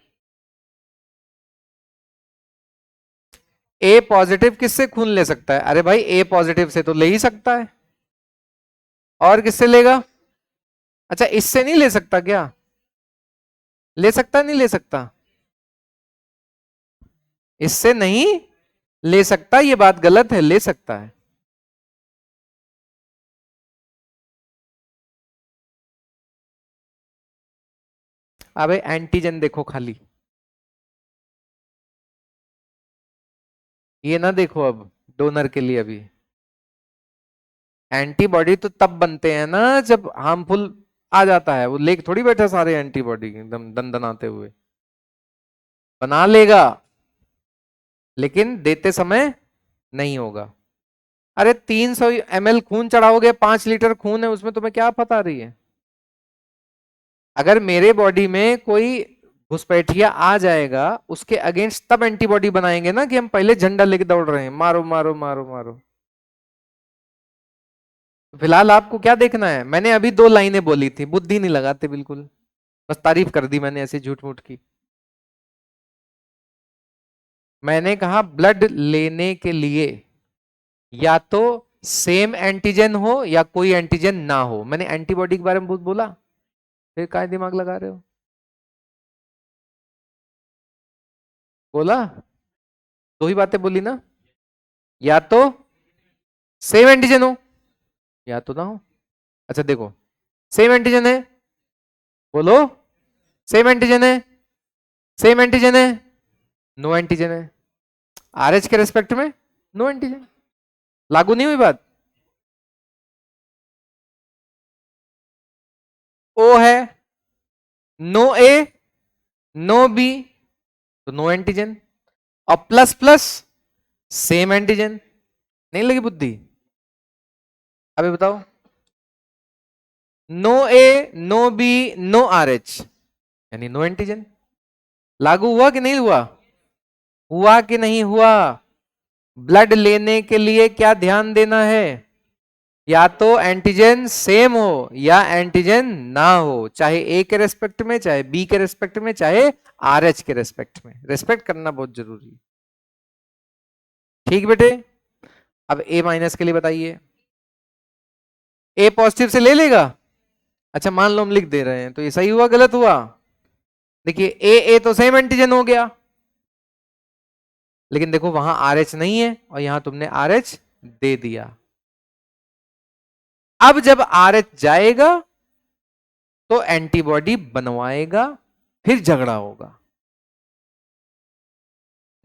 ए पॉजिटिव किससे खून ले सकता है? अरे भाई ए पॉजिटिव से तो ले ही सकता है, और किससे लेगा? अच्छा इससे नहीं ले सकता क्या? ले सकता नहीं ले सकता? इससे नहीं ले सकता, ये बात गलत है, ले सकता है। अबे एंटीजन देखो खाली, ये ना देखो अब डोनर के लिए। अभी एंटीबॉडी तो तब बनते हैं ना जब हार्मफुल आ जाता है, वो लेके थोड़ी बैठा सारे एंटीबॉडी एकदम दंदनाते हुए। बना लेगा लेकिन देते समय नहीं होगा। अरे 300 ml खून चढ़ाओगे, 5 लीटर खून है उसमें, तुम्हें क्या पता रही है? अगर मेरे बॉडी में कोई घुसपैठिया आ जाएगा उसके अगेंस्ट, तब एंटीबॉडी बनाएंगे ना, कि हम पहले झंडा लेके दौड़ रहे हैं, मारो मारो मारो मारो। फिलहाल आपको क्या देखना है? मैंने अभी 2 लाइनें बोली थी, बुद्धि नहीं लगाते बिल्कुल, बस तारीफ कर दी मैंने ऐसे झूठ मूठ की। मैंने कहा ब्लड लेने के लिए या तो सेम एंटीजन हो या कोई एंटीजन ना हो। मैंने एंटीबॉडी के बारे में बहुत बोला, फिर काय दिमाग लगा रहे हो? बोला, 2 ही बातें बोली ना, या तो सेम एंटीजन हो या तो ना हो। अच्छा देखो, सेम एंटीजन है, बोलो, सेम एंटीजन है, सेम एंटीजन है, नो एंटीजन है, आरएच के रेस्पेक्ट में नो एंटीजन, लागू नहीं हुई बात। ओ है, नो ए, नो बी, तो नो एंटीजन, और प्लस प्लस सेम एंटीजन। नहीं लगी बुद्धि? अभी बताओ, no A, no B, no R H, यानी नो एंटीजन। लागू हुआ कि नहीं हुआ? हुआ कि नहीं हुआ? ब्लड लेने के लिए क्या ध्यान देना है? या तो एंटीजन सेम हो या एंटीजन ना हो, चाहे ए के रेस्पेक्ट में, चाहे बी के रेस्पेक्ट में, चाहे आरएच के रेस्पेक्ट में। रेस्पेक्ट करना बहुत जरूरी है। ठीक बेटे, अब ए माइनस के लिए बताइए, ए पॉजिटिव से ले लेगा? अच्छा मान लो हम लिख दे रहे हैं, तो ये सही हुआ गलत हुआ? देखिए ए ए तो सेम एंटीजन हो गया, लेकिन देखो वहां आर एच नहीं है और यहां तुमने आर एच दे दिया। अब जब आर एच जाएगा तो एंटीबॉडी बनवाएगा, फिर झगड़ा होगा।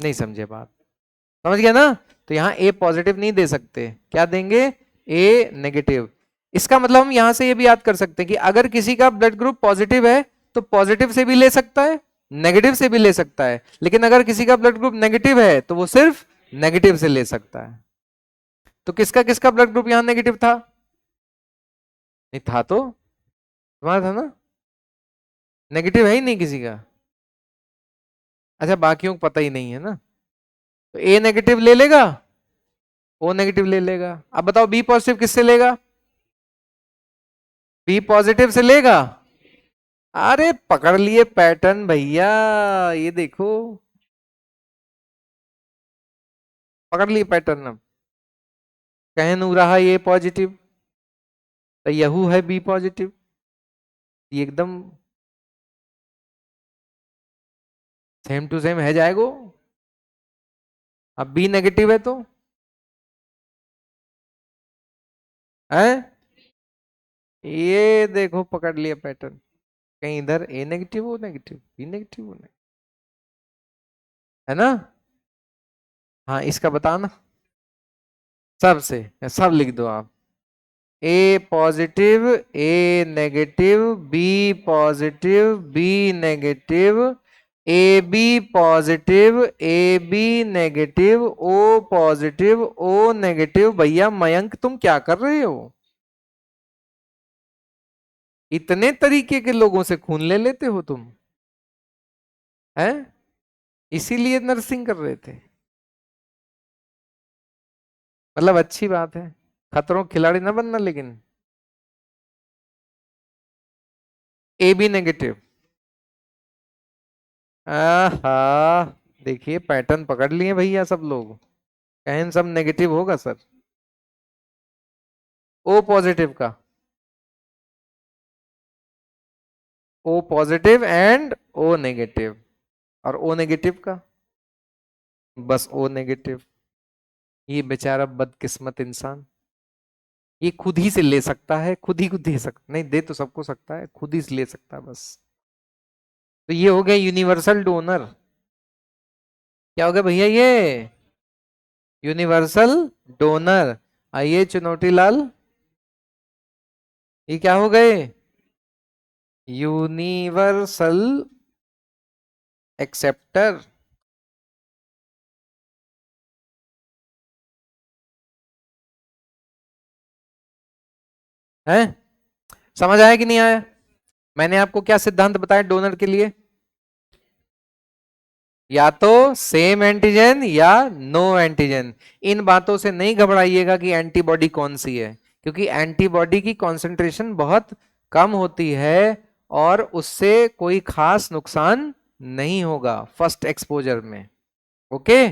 नहीं समझे बात? समझ गया ना? तो यहां ए पॉजिटिव नहीं दे सकते, क्या देंगे? ए नेगेटिव। इसका मतलब हम यहां से ये भी याद कर सकते हैं कि अगर किसी का ब्लड ग्रुप पॉजिटिव है तो पॉजिटिव से भी ले सकता है, नेगेटिव से भी ले सकता है, लेकिन अगर किसी का ब्लड ग्रुप नेगेटिव है तो वो सिर्फ नेगेटिव से ले सकता है। तो किसका किसका ब्लड ग्रुप यहां नेगेटिव था? नहीं था तो, तुम्हारा था ना? नेगेटिव है ही नहीं किसी का। अच्छा बाकियों को पता ही नहीं है ना, तो ए नेगेटिव ले लेगा, ओ नेगेटिव ले लेगा। अब बताओ बी पॉजिटिव किससे लेगा? बी पॉजिटिव से लेगा। अरे पकड़ लिए पैटर्न भैया, ये देखो, पकड़ लिए पैटर्न। अब कहन रहा ये पॉजिटिव, तो यहू है बी पॉजिटिव, ये एकदम सेम टू सेम है जाएगो। अब बी नेगेटिव है तो है, ये देखो पकड़ लिया पैटर्न, कहीं इधर ए नेगेटिव हो नेगेटिव, बी नेगेटिव हो, है ना? हाँ इसका बताना, सबसे सब लिख दो आप। A positive, A negative, B positive, B negative, A B positive, A B negative, O positive, O negative. भैया मयंक तुम क्या कर रहे हो? इतने तरीके के लोगों से खून ले लेते हो तुम, हैं? इसीलिए नर्सिंग कर रहे थे? मतलब अच्छी बात है, खतरों खिलाड़ी ना बनना लेकिन। A B negative. आहा, देखिए पैटर्न पकड़ लिए भैया सब लोग, कहें सब नेगेटिव होगा सर। ओ पॉजिटिव का, O positive and O negative, और ओ नेगेटिव का बस ओ नेगेटिव। ये बेचारा बदकिस्मत इंसान, ये खुद ही से ले सकता है, खुद ही को दे सकता नहीं, दे तो सबको सकता है, खुद ही से ले सकता है बस। तो ये हो गया यूनिवर्सल डोनर। क्या हो गया भैया ये? Universal donor. आइए चुनौती लाल, ये क्या हो गए? Universal acceptor. है? समझ आया कि नहीं आया? मैंने आपको क्या सिद्धांत बताया डोनर के लिए? या तो सेम एंटीजन या नो एंटीजन। इन बातों से नहीं घबराइएगा कि एंटीबॉडी कौन सी है, क्योंकि एंटीबॉडी की कंसंट्रेशन बहुत कम होती है और उससे कोई खास नुकसान नहीं होगा फर्स्ट एक्सपोजर में। ओके।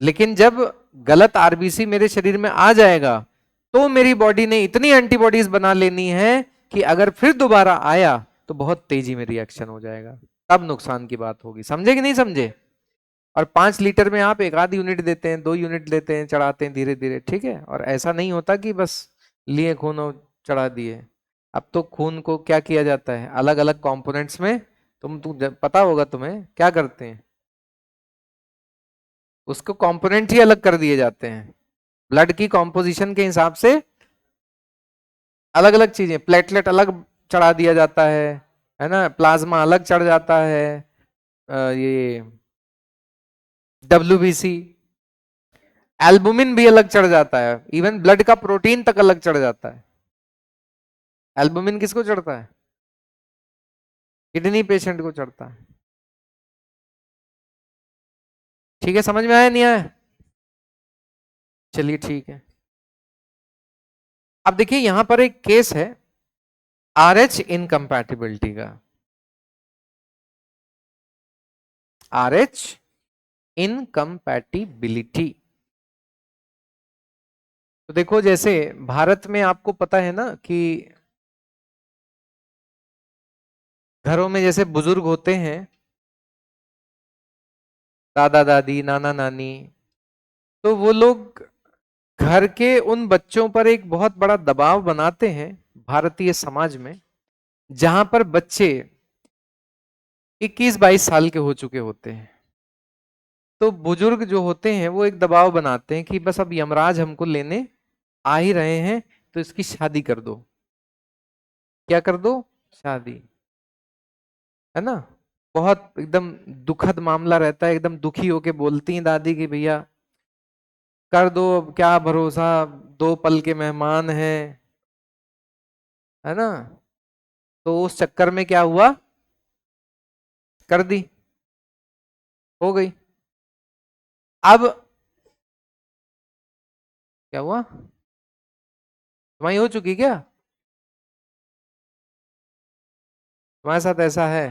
लेकिन जब गलत आरबीसी मेरे शरीर में आ जाएगा तो मेरी बॉडी ने इतनी एंटीबॉडीज बना लेनी है कि अगर फिर दोबारा आया तो बहुत तेजी में रिएक्शन हो जाएगा, तब नुकसान की बात होगी। समझे कि नहीं समझे? और 5 लीटर में आप एक आध यूनिट देते हैं, 2 यूनिट देते हैं, चढ़ाते हैं धीरे धीरे, ठीक है। और ऐसा नहीं होता कि बस लिए खून और चढ़ा दिए। अब तो खून को क्या किया जाता है, अलग अलग कंपोनेंट्स में। तुम पता होगा तुम्हें क्या करते हैं, उसको कंपोनेंट ही अलग कर दिए जाते हैं। ब्लड की कॉम्पोजिशन के हिसाब से अलग अलग चीजें, प्लेटलेट अलग चढ़ा दिया जाता है ना, प्लाज्मा अलग चढ़ जाता है, ये डब्ल्यूबीसी, एल्बुमिन भी अलग चढ़ जाता है, इवन ब्लड का प्रोटीन तक अलग चढ़ जाता है। एल्बुमिन किसको चढ़ता है? किडनी पेशेंट को चढ़ता है। ठीक है, समझ में आया नहीं आया? चलिए ठीक है। अब देखिए यहां पर एक केस है आरएच इनकम्पैटिबिलिटी का। RH incompatibility. तो देखो जैसे भारत में आपको पता है ना कि घरों में जैसे बुजुर्ग होते हैं, दादा दादी नाना नानी, तो वो लोग घर के उन बच्चों पर एक बहुत बड़ा दबाव बनाते हैं भारतीय समाज में, जहां पर बच्चे 21-22 साल के हो चुके होते हैं। तो बुजुर्ग जो होते हैं वो एक दबाव बनाते हैं कि बस अब यमराज हमको लेने आ ही रहे हैं, तो इसकी शादी कर दो। क्या कर दो? शादी। है ना? बहुत एकदम दुखद मामला रहता है, एकदम दुखी होके बोलती हैं दादी की भैया कर दो, अब क्या भरोसा, 2 पल के मेहमान हैं। है ना? तो उस चक्कर में क्या हुआ, कर दी, हो गई। अब क्या हुआ, तुम्हारी हो चुकी क्या? तुम्हारे साथ ऐसा है?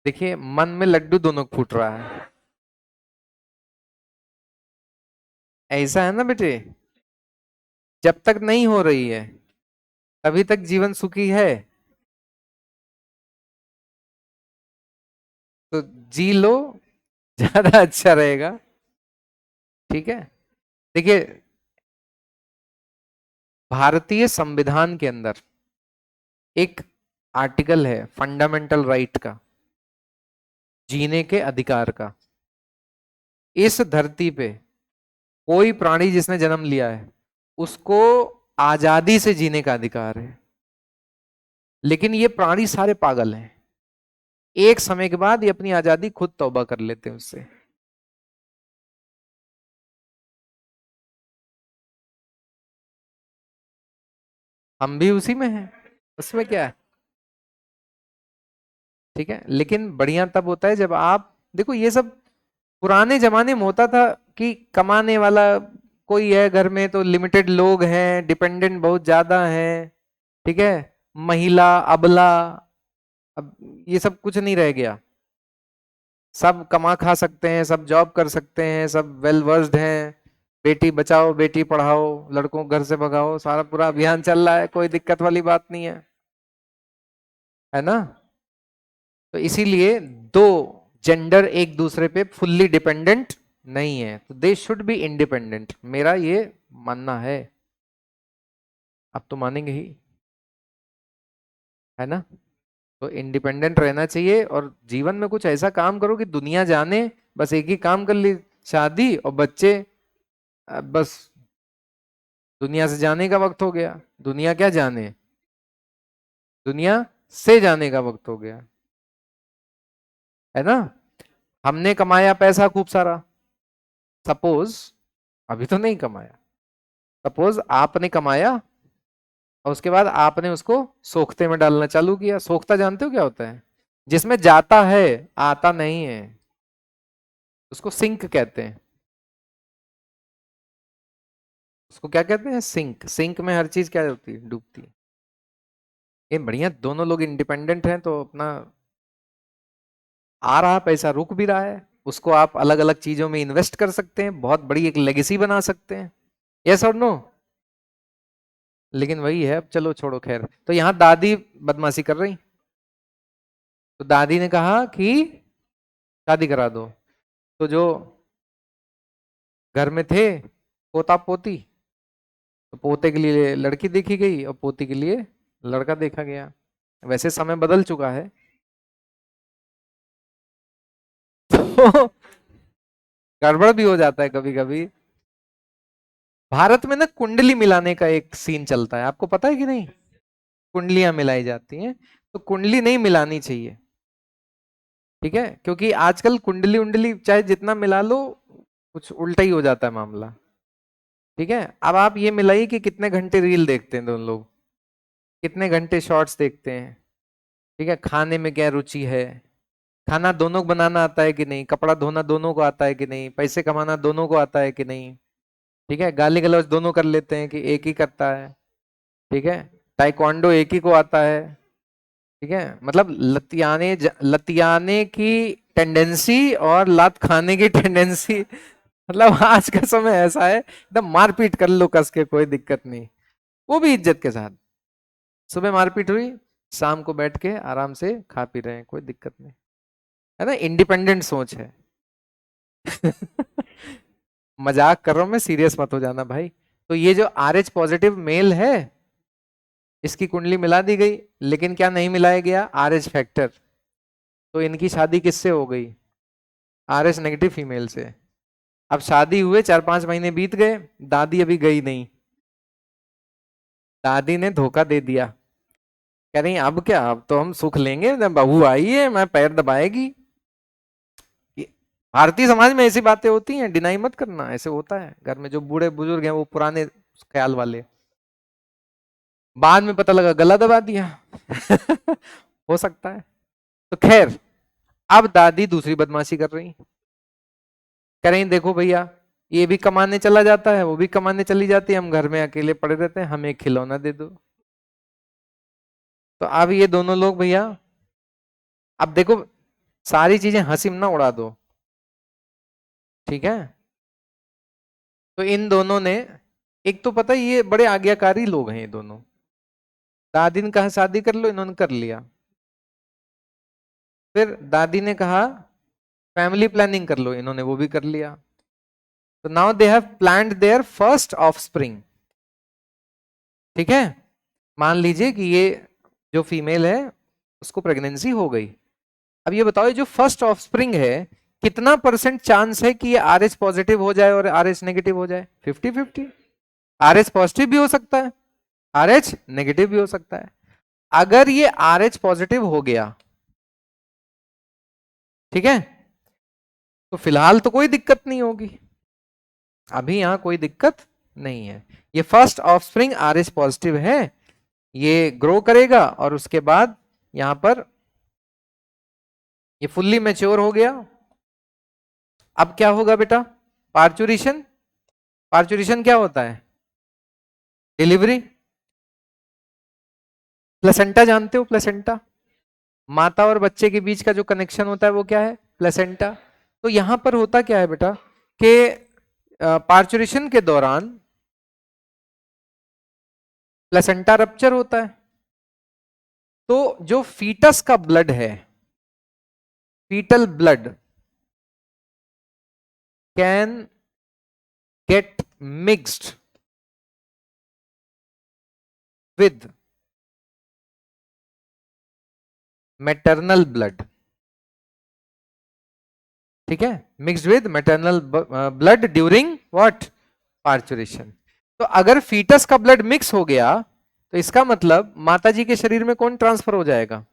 देखिए मन में लड्डू दोनों फूट रहा है। ऐसा है ना बेटे, जब तक नहीं हो रही है तभी तक जीवन सुखी है, तो जी लो, ज्यादा अच्छा रहेगा। ठीक है। देखिए भारतीय संविधान के अंदर एक आर्टिकल है फंडामेंटल राइट का, जीने के अधिकार का। इस धरती पे कोई प्राणी जिसने जन्म लिया है उसको आजादी से जीने का अधिकार है, लेकिन ये प्राणी सारे पागल हैं। एक समय के बाद ये अपनी आजादी खुद तौबा कर लेते हैं उससे। हम भी उसी में हैं, उसमें क्या है। ठीक है, लेकिन बढ़िया तब होता है जब आप देखो, ये सब पुराने जमाने में होता था कि कमाने वाला कोई है घर में तो लिमिटेड लोग हैं, डिपेंडेंट बहुत ज्यादा हैं। ठीक है, महिला अबला, अब ये सब कुछ नहीं रह गया। सब कमा खा सकते हैं, सब जॉब कर सकते हैं, सब वेल वर्स्ड हैं। बेटी बचाओ बेटी पढ़ाओ, लड़कों को घर से भगाओ, सारा पूरा अभियान चल रहा है, कोई दिक्कत वाली बात नहीं है ना। तो इसीलिए दो जेंडर एक दूसरे पे फुल्ली डिपेंडेंट नहीं है, तो दे शुड बी इंडिपेंडेंट, मेरा ये मानना है। अब तो मानेंगे ही, है ना। तो इंडिपेंडेंट रहना चाहिए और जीवन में कुछ ऐसा काम करो कि दुनिया जाने। बस एक ही काम कर ली, शादी और बच्चे, बस दुनिया से जाने का वक्त हो गया। दुनिया क्या जाने, दुनिया से जाने का वक्त हो गया, है ना। हमने कमाया पैसा खूब सारा, सपोज, अभी तो नहीं कमाया, सपोज आपने कमाया और उसके बाद आपने उसको सोखते में डालना चालू किया। सोखता जानते हो क्या होता है, जिसमें जाता है आता नहीं है, उसको सिंक कहते हैं। उसको क्या कहते हैं, सिंक। सिंक में हर चीज क्या होती है, डूबती है। ये बढ़िया, दोनों लोग इंडिपेंडेंट हैं तो अपना आ रहा पैसा रुक भी रहा है, उसको आप अलग अलग चीजों में इन्वेस्ट कर सकते हैं, बहुत बड़ी एक लेगेसी बना सकते हैं। यस और नो। लेकिन वही है, अब चलो छोड़ो, खैर। तो यहाँ दादी बदमाशी कर रही, तो दादी ने कहा कि शादी करा दो। तो जो घर में थे पोता पोती, तो पोते के लिए लड़की देखी गई और पोती के लिए लड़का देखा गया। वैसे समय बदल चुका है तो गड़बड़ भी हो जाता है कभी कभी। भारत में ना कुंडली मिलाने का एक सीन चलता है, आपको पता है कि नहीं। कुंडलियां मिलाई जाती हैं, तो कुंडली नहीं मिलानी चाहिए। ठीक है, क्योंकि आजकल कुंडली उंडली चाहे जितना मिला लो, कुछ उल्टा ही हो जाता है मामला। ठीक है, अब आप ये मिलाइए कि कितने घंटे रील देखते हैं दोनों लोग, कितने घंटे शॉर्ट्स देखते हैं। ठीक है, खाने में क्या रुचि है, खाना दोनों को बनाना आता है कि नहीं, कपड़ा धोना दोनों को आता है कि नहीं, पैसे कमाना दोनों को आता है कि नहीं। ठीक है, गाली गलौज दोनों कर लेते हैं कि एक ही करता है। ठीक है, ताइक्वांडो एक ही को आता है। ठीक है, मतलब लतियाने की टेंडेंसी और लात खाने की टेंडेंसी, मतलब आज का समय ऐसा है, एकदम मारपीट कर लो कस के, कोई दिक्कत नहीं, वो भी इज्जत के साथ। सुबह मारपीट हुई, शाम को बैठ के आराम से खा पी रहे हैं, कोई दिक्कत नहीं, है ना। इंडिपेंडेंट सोच है मजाक कर रहा हूं मैं, सीरियस मत हो जाना भाई। तो ये जो आर एच पॉजिटिव मेल है, इसकी कुंडली मिला दी गई, लेकिन क्या नहीं मिलाया गया, आर एच फैक्टर। तो इनकी शादी किससे हो गई, आर एच नेगेटिव फीमेल से। अब शादी हुए 4-5 महीने बीत गए, दादी अभी गई नहीं। दादी ने धोखा दे दिया, कह रही अब क्या, अब तो हम सुख लेंगे, जब बहू आई है मैं पैर दबाएगी। भारतीय समाज में ऐसी बातें होती हैं, डिनाई मत करना, ऐसे होता है घर में। जो बूढ़े बुजुर्ग हैं वो पुराने ख्याल वाले, बाद में पता लगा गला दबा दिया हो सकता है। तो खैर, अब दादी दूसरी बदमाशी कर रही, कह रही देखो भैया, ये भी कमाने चला जाता है, वो भी कमाने चली जाती है, हम घर में अकेले पड़े रहते हैं, हमें खिलौना दे दो। तो अब ये दोनों लोग भैया, अब देखो, सारी चीजें हंसी में ना उड़ा दो, ठीक है। तो इन दोनों ने, एक तो पता है ये बड़े आज्ञाकारी लोग हैं ये दोनों, दादी ने कहा शादी कर लो, इन्होंने कर लिया। फिर दादी ने कहा फैमिली प्लानिंग कर लो, इन्होंने वो भी कर लिया। तो now they have planned their first offspring. ठीक है, मान लीजिए कि ये जो फीमेल है उसको प्रेगनेंसी हो गई। अब ये बताओ, ये जो फर्स्ट ऑफस्प्रिंग है, कितना परसेंट चांस है कि ये RH पॉजिटिव हो जाए और RH नेगेटिव हो जाए? 50-50। RH पॉजिटिव भी हो सकता है, RH नेगेटिव भी हो सकता है। अगर ये RH पॉजिटिव हो गया, ठीक है, तो फिलहाल तो कोई दिक्कत नहीं होगी, अभी यहां कोई दिक्कत नहीं है। ये फर्स्ट ऑफस्प्रिंग RH पॉजिटिव है, ये ग्रो करेगा और उसके बाद यहां पर ये फुल्ली मैच्योर हो गया। अब क्या होगा बेटा? पार्चुरेशन। पार्चुरेशन क्या होता है? डिलीवरी। प्लेसेंटा जानते हो? प्लेसेंटा, माता और बच्चे के बीच का जो कनेक्शन होता है वो क्या है? प्लेसेंटा। तो यहां पर होता क्या है बेटा कि पार्चुरेशन के दौरान प्लेसेंटा रप्चर होता है, तो जो फीटस का ब्लड है, foetal blood can get mixed with maternal blood, ठीक है, mixed with maternal blood during what? Parturition. तो अगर फीटस का ब्लड मिक्स हो गया तो इसका मतलब माताजी के शरीर में कौन ट्रांसफर हो जाएगा?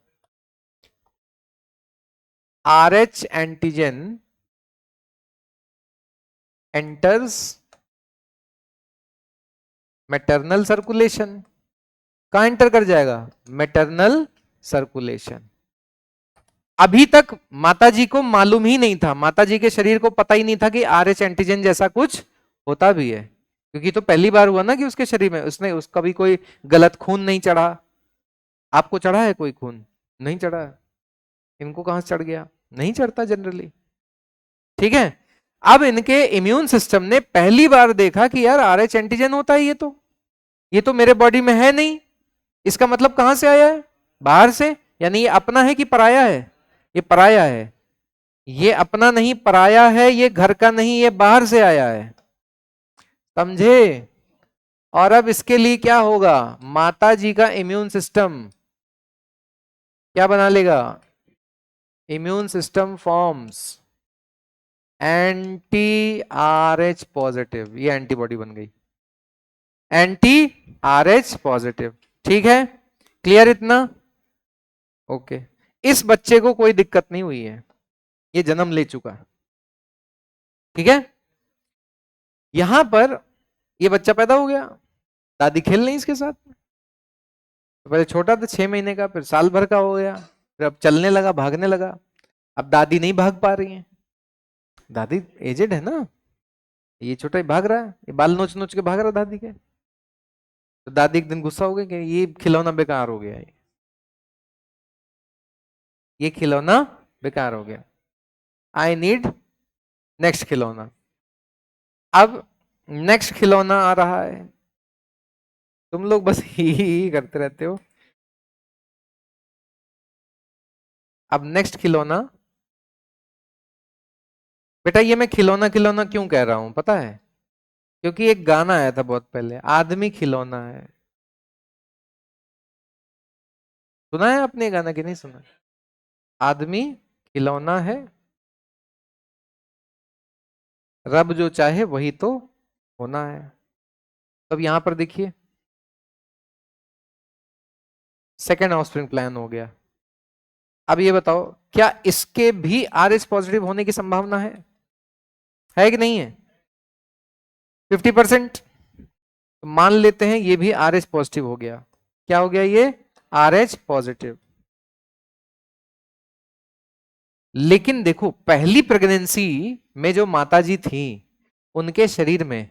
RH antigen enters maternal circulation. कहां एंटर कर जाएगा? Maternal circulation. अभी तक माताजी को मालूम ही नहीं था, माताजी के शरीर को पता ही नहीं था कि RH एंटीजन जैसा कुछ होता भी है, क्योंकि तो पहली बार हुआ ना कि उसके शरीर में उसका भी कोई गलत खून नहीं चढ़ा। आपको चढ़ा है कोई खून? नहीं चढ़ा। इनको कहां से चढ़ गया? नहीं चढ़ता जनरली, ठीक है। अब इनके इम्यून सिस्टम ने पहली बार देखा कि यार RH एंटीजन होता है, ये तो मेरे बॉडी में है नहीं, इसका मतलब कहां से आया है? बाहर से। यानी ये अपना है कि पराया है? ये पराया है। ये अपना नहीं, पराया है, ये घर का नहीं, ये बाहर से आया है, समझे? और अब इसके लिए क्या होगा? माता जी का इम्यून सिस्टम क्या बना लेगा? Immune system forms anti RH positive, ये एंटीबॉडी बन गई, एंटी RH पॉजिटिव, ठीक है। क्लियर इतना? ओके। इस बच्चे को कोई दिक्कत नहीं हुई है, ये जन्म ले चुका है, ठीक है। यहां पर ये बच्चा पैदा हो गया, दादी खेल रही इसके साथ। तो पहले छोटा था 6 महीने का, फिर साल भर का हो गया, फिर अब चलने लगा, भागने लगा। अब दादी नहीं भाग पा रही है, दादी एजेड है ना, ये छोटा ही भाग रहा है, ये बाल नोच नोच के भाग रहा है दादी के। तो दादी एक दिन गुस्सा हो गई कि ये खिलौना बेकार हो गया है, ये खिलौना बेकार हो गया, आई नीड नेक्स्ट खिलौना। अब नेक्स्ट खिलौना आ रहा है, तुम लोग बस ही करते रहते हो। अब नेक्स्ट खिलौना, बेटा ये मैं खिलौना खिलौना क्यों कह रहा हूं पता है? क्योंकि एक गाना आया था बहुत पहले, आदमी खिलौना है। सुना है आपने गाना कि नहीं सुना? आदमी खिलौना है, रब जो चाहे वही तो होना है। तब यहां पर देखिए, सेकेंड ऑफस्प्रिंग प्लान हो गया। अब ये बताओ, क्या इसके भी RH पॉजिटिव होने की संभावना है कि नहीं है? 50%। तो मान लेते हैं ये भी RH पॉजिटिव हो गया। क्या हो गया? ये RH पॉजिटिव। लेकिन देखो, पहली प्रेगनेंसी में जो माताजी थी उनके शरीर में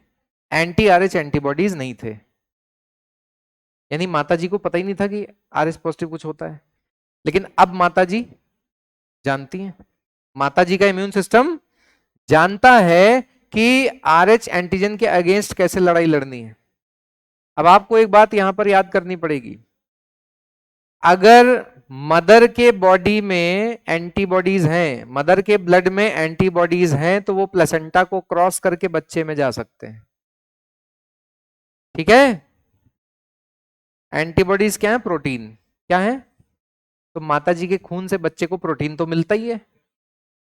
एंटी RH एंटीबॉडीज नहीं थे, यानी माताजी को पता ही नहीं था कि RH पॉजिटिव कुछ होता है। लेकिन अब माताजी जानती हैं, माताजी का इम्यून सिस्टम जानता है कि RH एंटीजन के अगेंस्ट कैसे लड़ाई लड़नी है। अब आपको एक बात यहां पर याद करनी पड़ेगी, अगर मदर के बॉडी में एंटीबॉडीज हैं, मदर के ब्लड में एंटीबॉडीज हैं, तो वो प्लेसेंटा को क्रॉस करके बच्चे में जा सकते हैं, ठीक है। एंटीबॉडीज क्या है? प्रोटीन। क्या है? तो माता जी के खून से बच्चे को प्रोटीन तो मिलता ही है,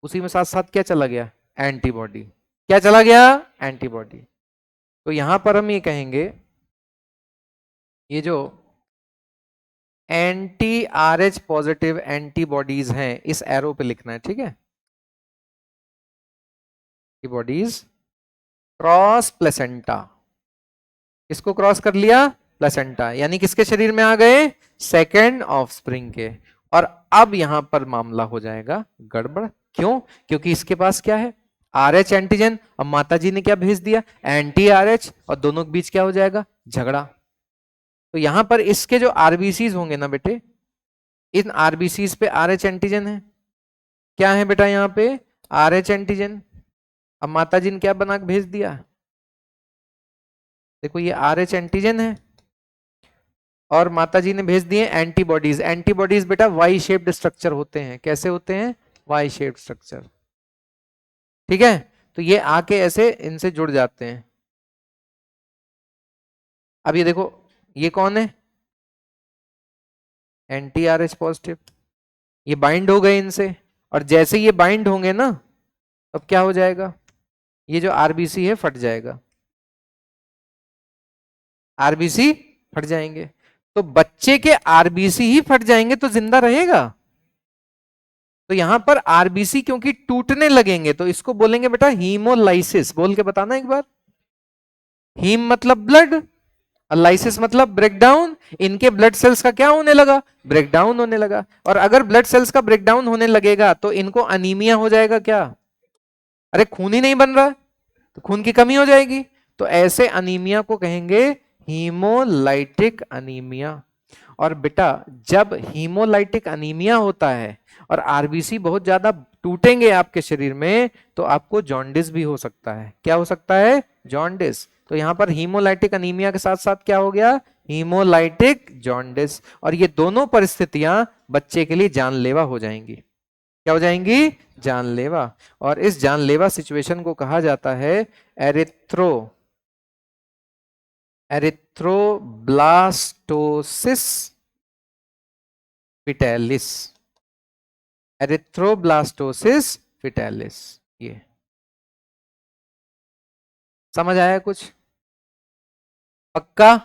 उसी में साथ साथ क्या चला गया, एंटीबॉडी। क्या चला गया, एंटीबॉडी। तो यहां पर हम ये कहेंगे, ये जो एंटी आरएच पॉजिटिव एंटीबॉडीज हैं, इस एरो पे लिखना है, ठीक है। एंटीबॉडीज क्रॉस प्लेसेंटा, किसको क्रॉस कर लिया, प्लेसेंटा, यानी किसके शरीर में आ गए, सेकेंड ऑफस्प्रिंग के। और अब यहां पर मामला हो जाएगा गड़बड़, क्यों, क्योंकि इसके पास क्या है, आरएच एंटीजन, अब माताजी ने क्या भेज दिया, एंटी आरएच, और दोनों के बीच क्या हो जाएगा, झगड़ा। तो यहां पर इसके जो आरबीसीज होंगे ना बेटे, इन आरबीसीज पे आरएच एंटीजन है, क्या है बेटा यहाँ पे, आरएच एंटीजन। अब माताजी ने क्या बना के भेज दिया, देखो ये आरएच एंटीजन है, और माताजी ने भेज दिए एंटीबॉडीज। एंटीबॉडीज बेटा वाई शेप्ड स्ट्रक्चर होते हैं, कैसे होते हैं, वाई शेप्ड स्ट्रक्चर, ठीक है। तो ये आके ऐसे इनसे जुड़ जाते हैं। अब ये देखो, ये कौन है, एंटी आरएच पॉजिटिव, ये बाइंड हो गए इनसे, और जैसे ये बाइंड होंगे ना, अब क्या हो जाएगा, ये जो आरबीसी है फट जाएगा, आरबीसी फट जाएंगे। तो बच्चे के आरबीसी ही फट जाएंगे तो जिंदा रहेगा। तो यहां पर आरबीसी क्योंकि टूटने लगेंगे, तो इसको बोलेंगे बेटा हीमोलाइसिस। बोल के बताना एक बार, हीम मतलब ब्लड, और लाइसिस मतलब ब्रेकडाउन। इनके ब्लड सेल्स का क्या होने लगा, ब्रेकडाउन होने लगा। और अगर ब्लड सेल्स का ब्रेकडाउन होने लगेगा तो इनको अनीमिया हो जाएगा, क्या, अरे खून ही नहीं बन रहा, तो खून की कमी हो जाएगी। तो ऐसे अनीमिया को कहेंगे हीमोलाइटिक अनीमिया। और बेटा जब हीमोलाइटिक अनीमिया होता है और आरबीसी बहुत ज्यादा टूटेंगे आपके शरीर में, तो आपको जॉन्डिस भी हो सकता है। क्या हो सकता है, जॉन्डिस। तो यहां पर हीमोलाइटिक अनीमिया के साथ साथ क्या हो गया, हीमोलाइटिक जॉन्डिस। और ये दोनों परिस्थितियां बच्चे के लिए जानलेवा हो जाएंगी। क्या हो जाएंगी, जानलेवा। और इस जानलेवा सिचुएशन को कहा जाता है एरिथ्रोब्लास्टोसिस फिटेलिस, एरिथ्रोब्लास्टोसिस फिटेलिस। ये समझ आया कुछ, पक्का।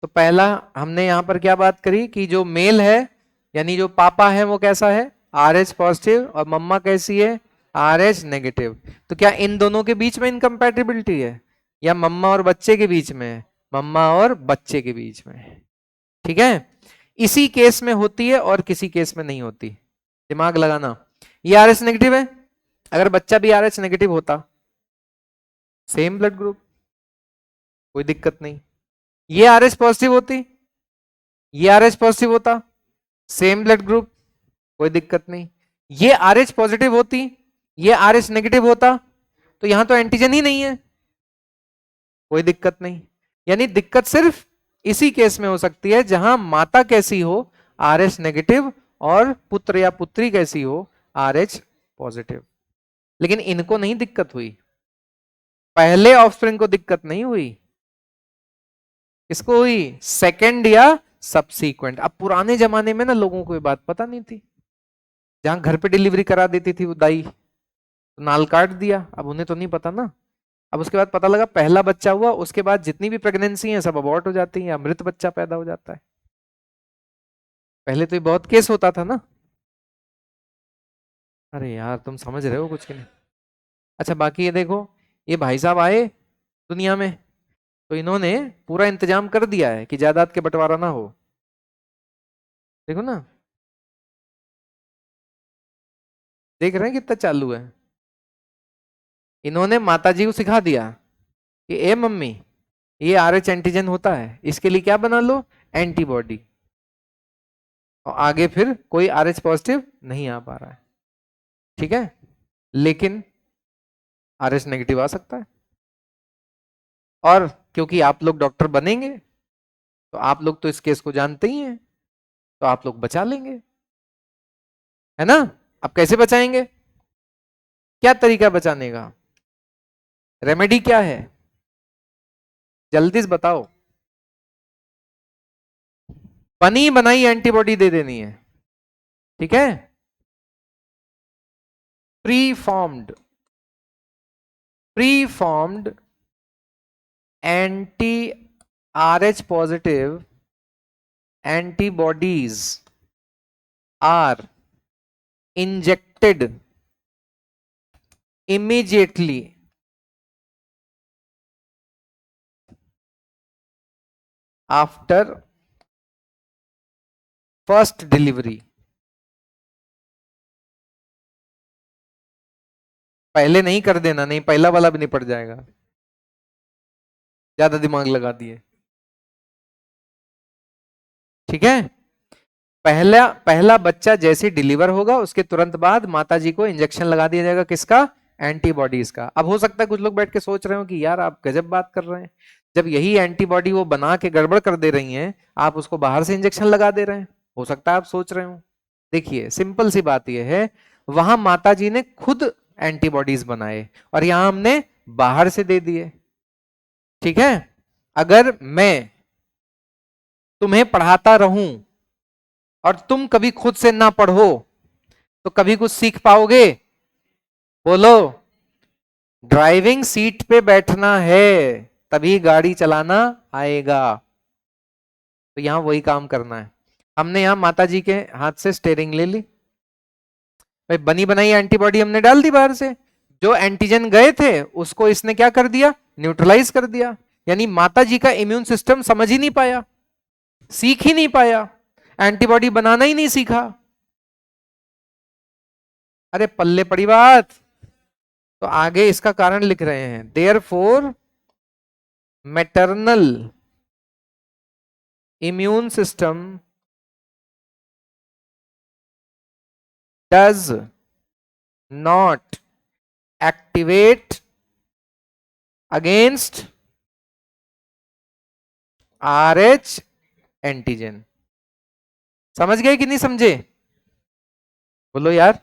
तो पहला हमने यहां पर क्या बात करी कि जो मेल है, यानी जो पापा है वो कैसा है, आर एच पॉजिटिव, और मम्मा कैसी है, आर एच नेगेटिव। तो क्या इन दोनों के बीच में इनकम्पैटिबिलिटी है, या मम्मा और बच्चे के बीच में है, मम्मा और बच्चे के बीच में है, ठीक है। इसी केस में होती है और किसी केस में नहीं होती, दिमाग लगाना। ये आर एच नेगेटिव है, अगर बच्चा भी आर एच नेगेटिव होता, सेम ब्लड ग्रुप, कोई दिक्कत नहीं। ये आर एच पॉजिटिव होती, ये आर एच पॉजिटिव होता, सेम ब्लड ग्रुप, कोई दिक्कत नहीं। ये आर एच पॉजिटिव होती, ये आर एच नेगेटिव होता, तो यहां तो एंटीजन ही नहीं है, कोई दिक्कत नहीं। यानी दिक्कत सिर्फ इसी केस में हो सकती है जहां माता कैसी हो, आर एच नेगेटिव, और पुत्र या पुत्री कैसी हो, आर एच पॉजिटिव। लेकिन इनको नहीं दिक्कत हुई, पहले ऑफस्प्रिंग को दिक्कत नहीं हुई, किसको हुई, सेकंड या सबसीक्वेंट। अब पुराने जमाने में ना लोगों को ये बात पता नहीं थी, जहां घर पे डिलीवरी करा देती थी वो दाई, तो नाल काट दिया, अब उन्हें तो नहीं पता ना। अब उसके बाद पता लगा पहला बच्चा हुआ, उसके बाद जितनी भी प्रेगनेंसी है सब अबॉर्ट हो जाती है, मृत बच्चा पैदा हो जाता है। पहले तो ये बहुत केस होता था ना। अरे यार तुम समझ रहे हो कुछ कि नहीं। अच्छा बाकी ये देखो, ये भाई साहब आए दुनिया में, तो इन्होंने पूरा इंतजाम कर दिया है कि जायदाद के बंटवारा ना हो। देखो ना, देख रहे हैं कितना चालू है। इन्होंने माताजी को सिखा दिया कि ए मम्मी, ये आर एच एंटीजन होता है, इसके लिए क्या बना लो, एंटीबॉडी। और आगे फिर कोई आर एच पॉजिटिव नहीं आ पा रहा है, ठीक है। लेकिन आर एच नेगेटिव आ सकता है, और क्योंकि आप लोग डॉक्टर बनेंगे तो आप लोग तो इस केस को जानते ही हैं, तो आप लोग बचा लेंगे, है ना। अब कैसे बचाएंगे, क्या तरीका बचाने का, रेमेडी क्या है, जल्दी से बताओ। बनी बनाई एंटीबॉडी दे देनी है, ठीक है। Preformed anti RH positive antibodies are injected immediately after first delivery. पहले नहीं कर देना, नहीं पहला वाला भी निपट जाएगा, ज्यादा दिमाग लगा दिए। ठीक है, पहला बच्चा जैसे डिलीवर होगा उसके तुरंत बाद माताजी को इंजेक्शन लगा दिया जाएगा, किसका? एंटीबॉडीज का। अब हो सकता है कुछ लोग बैठ के सोच रहे हो कि यार आप गजब बात कर रहे हैं, जब यही एंटीबॉडी वो बना के गड़बड़ कर दे रही हैं, आप उसको बाहर से इंजेक्शन लगा दे रहे हैं। हो सकता है आप सोच रहे हो। देखिए सिंपल सी बात यह है, वहां माताजी ने खुद एंटीबॉडीज बनाए और यहां हमने बाहर से दे दिए। ठीक है, अगर मैं तुम्हें पढ़ाता रहूं और तुम कभी खुद से ना पढ़ो तो कभी कुछ सीख पाओगे? बोलो। ड्राइविंग सीट पे बैठना है तभी गाड़ी चलाना आएगा। तो यहां वही काम करना है। हमने यहां माताजी के हाथ से स्टेयरिंग ले ली, भाई बनी बनाई एंटीबॉडी हमने डाल दी बाहर से, जो एंटीजन गए थे उसको इसने क्या कर दिया? न्यूट्रलाइज कर दिया। यानी माताजी का इम्यून सिस्टम समझ ही नहीं पाया, सीख ही नहीं पाया, एंटीबॉडी बनाना ही नहीं सीखा। अरे पल्ले पड़ी बात। तो आगे इसका कारण लिख रहे हैं, therefore maternal immune system does not activate against RH antigen. समझ गए कि नहीं समझे? बोलो यार।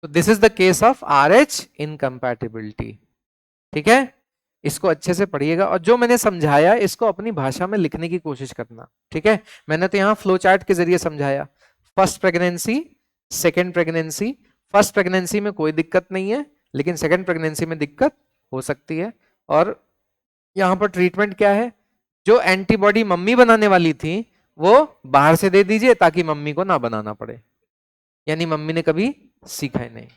तो this is the case of RH incompatibility. ठीक है, इसको अच्छे से पढ़िएगा और जो मैंने समझाया इसको अपनी भाषा में लिखने की कोशिश करना। ठीक है, मैंने तो यहाँ फ्लो चार्ट के जरिए समझाया। First pregnancy, second pregnancy. First pregnancy में कोई दिक्कत नहीं है, लेकिन सेकेंड प्रेगनेंसी में दिक्कत हो सकती है। और यहाँ पर ट्रीटमेंट क्या है? जो एंटीबॉडी मम्मी बनाने वाली थी वो बाहर से दे दीजिए ताकि मम्मी को ना बनाना पड़े, यानी मम्मी ने कभी सीखा ही नहीं।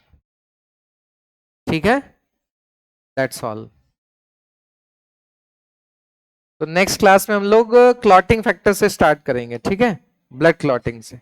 ठीक है, दैट्स ऑल। तो नेक्स्ट क्लास में हम लोग क्लॉटिंग फैक्टर से स्टार्ट करेंगे। ठीक है, ब्लड क्लॉटिंग से।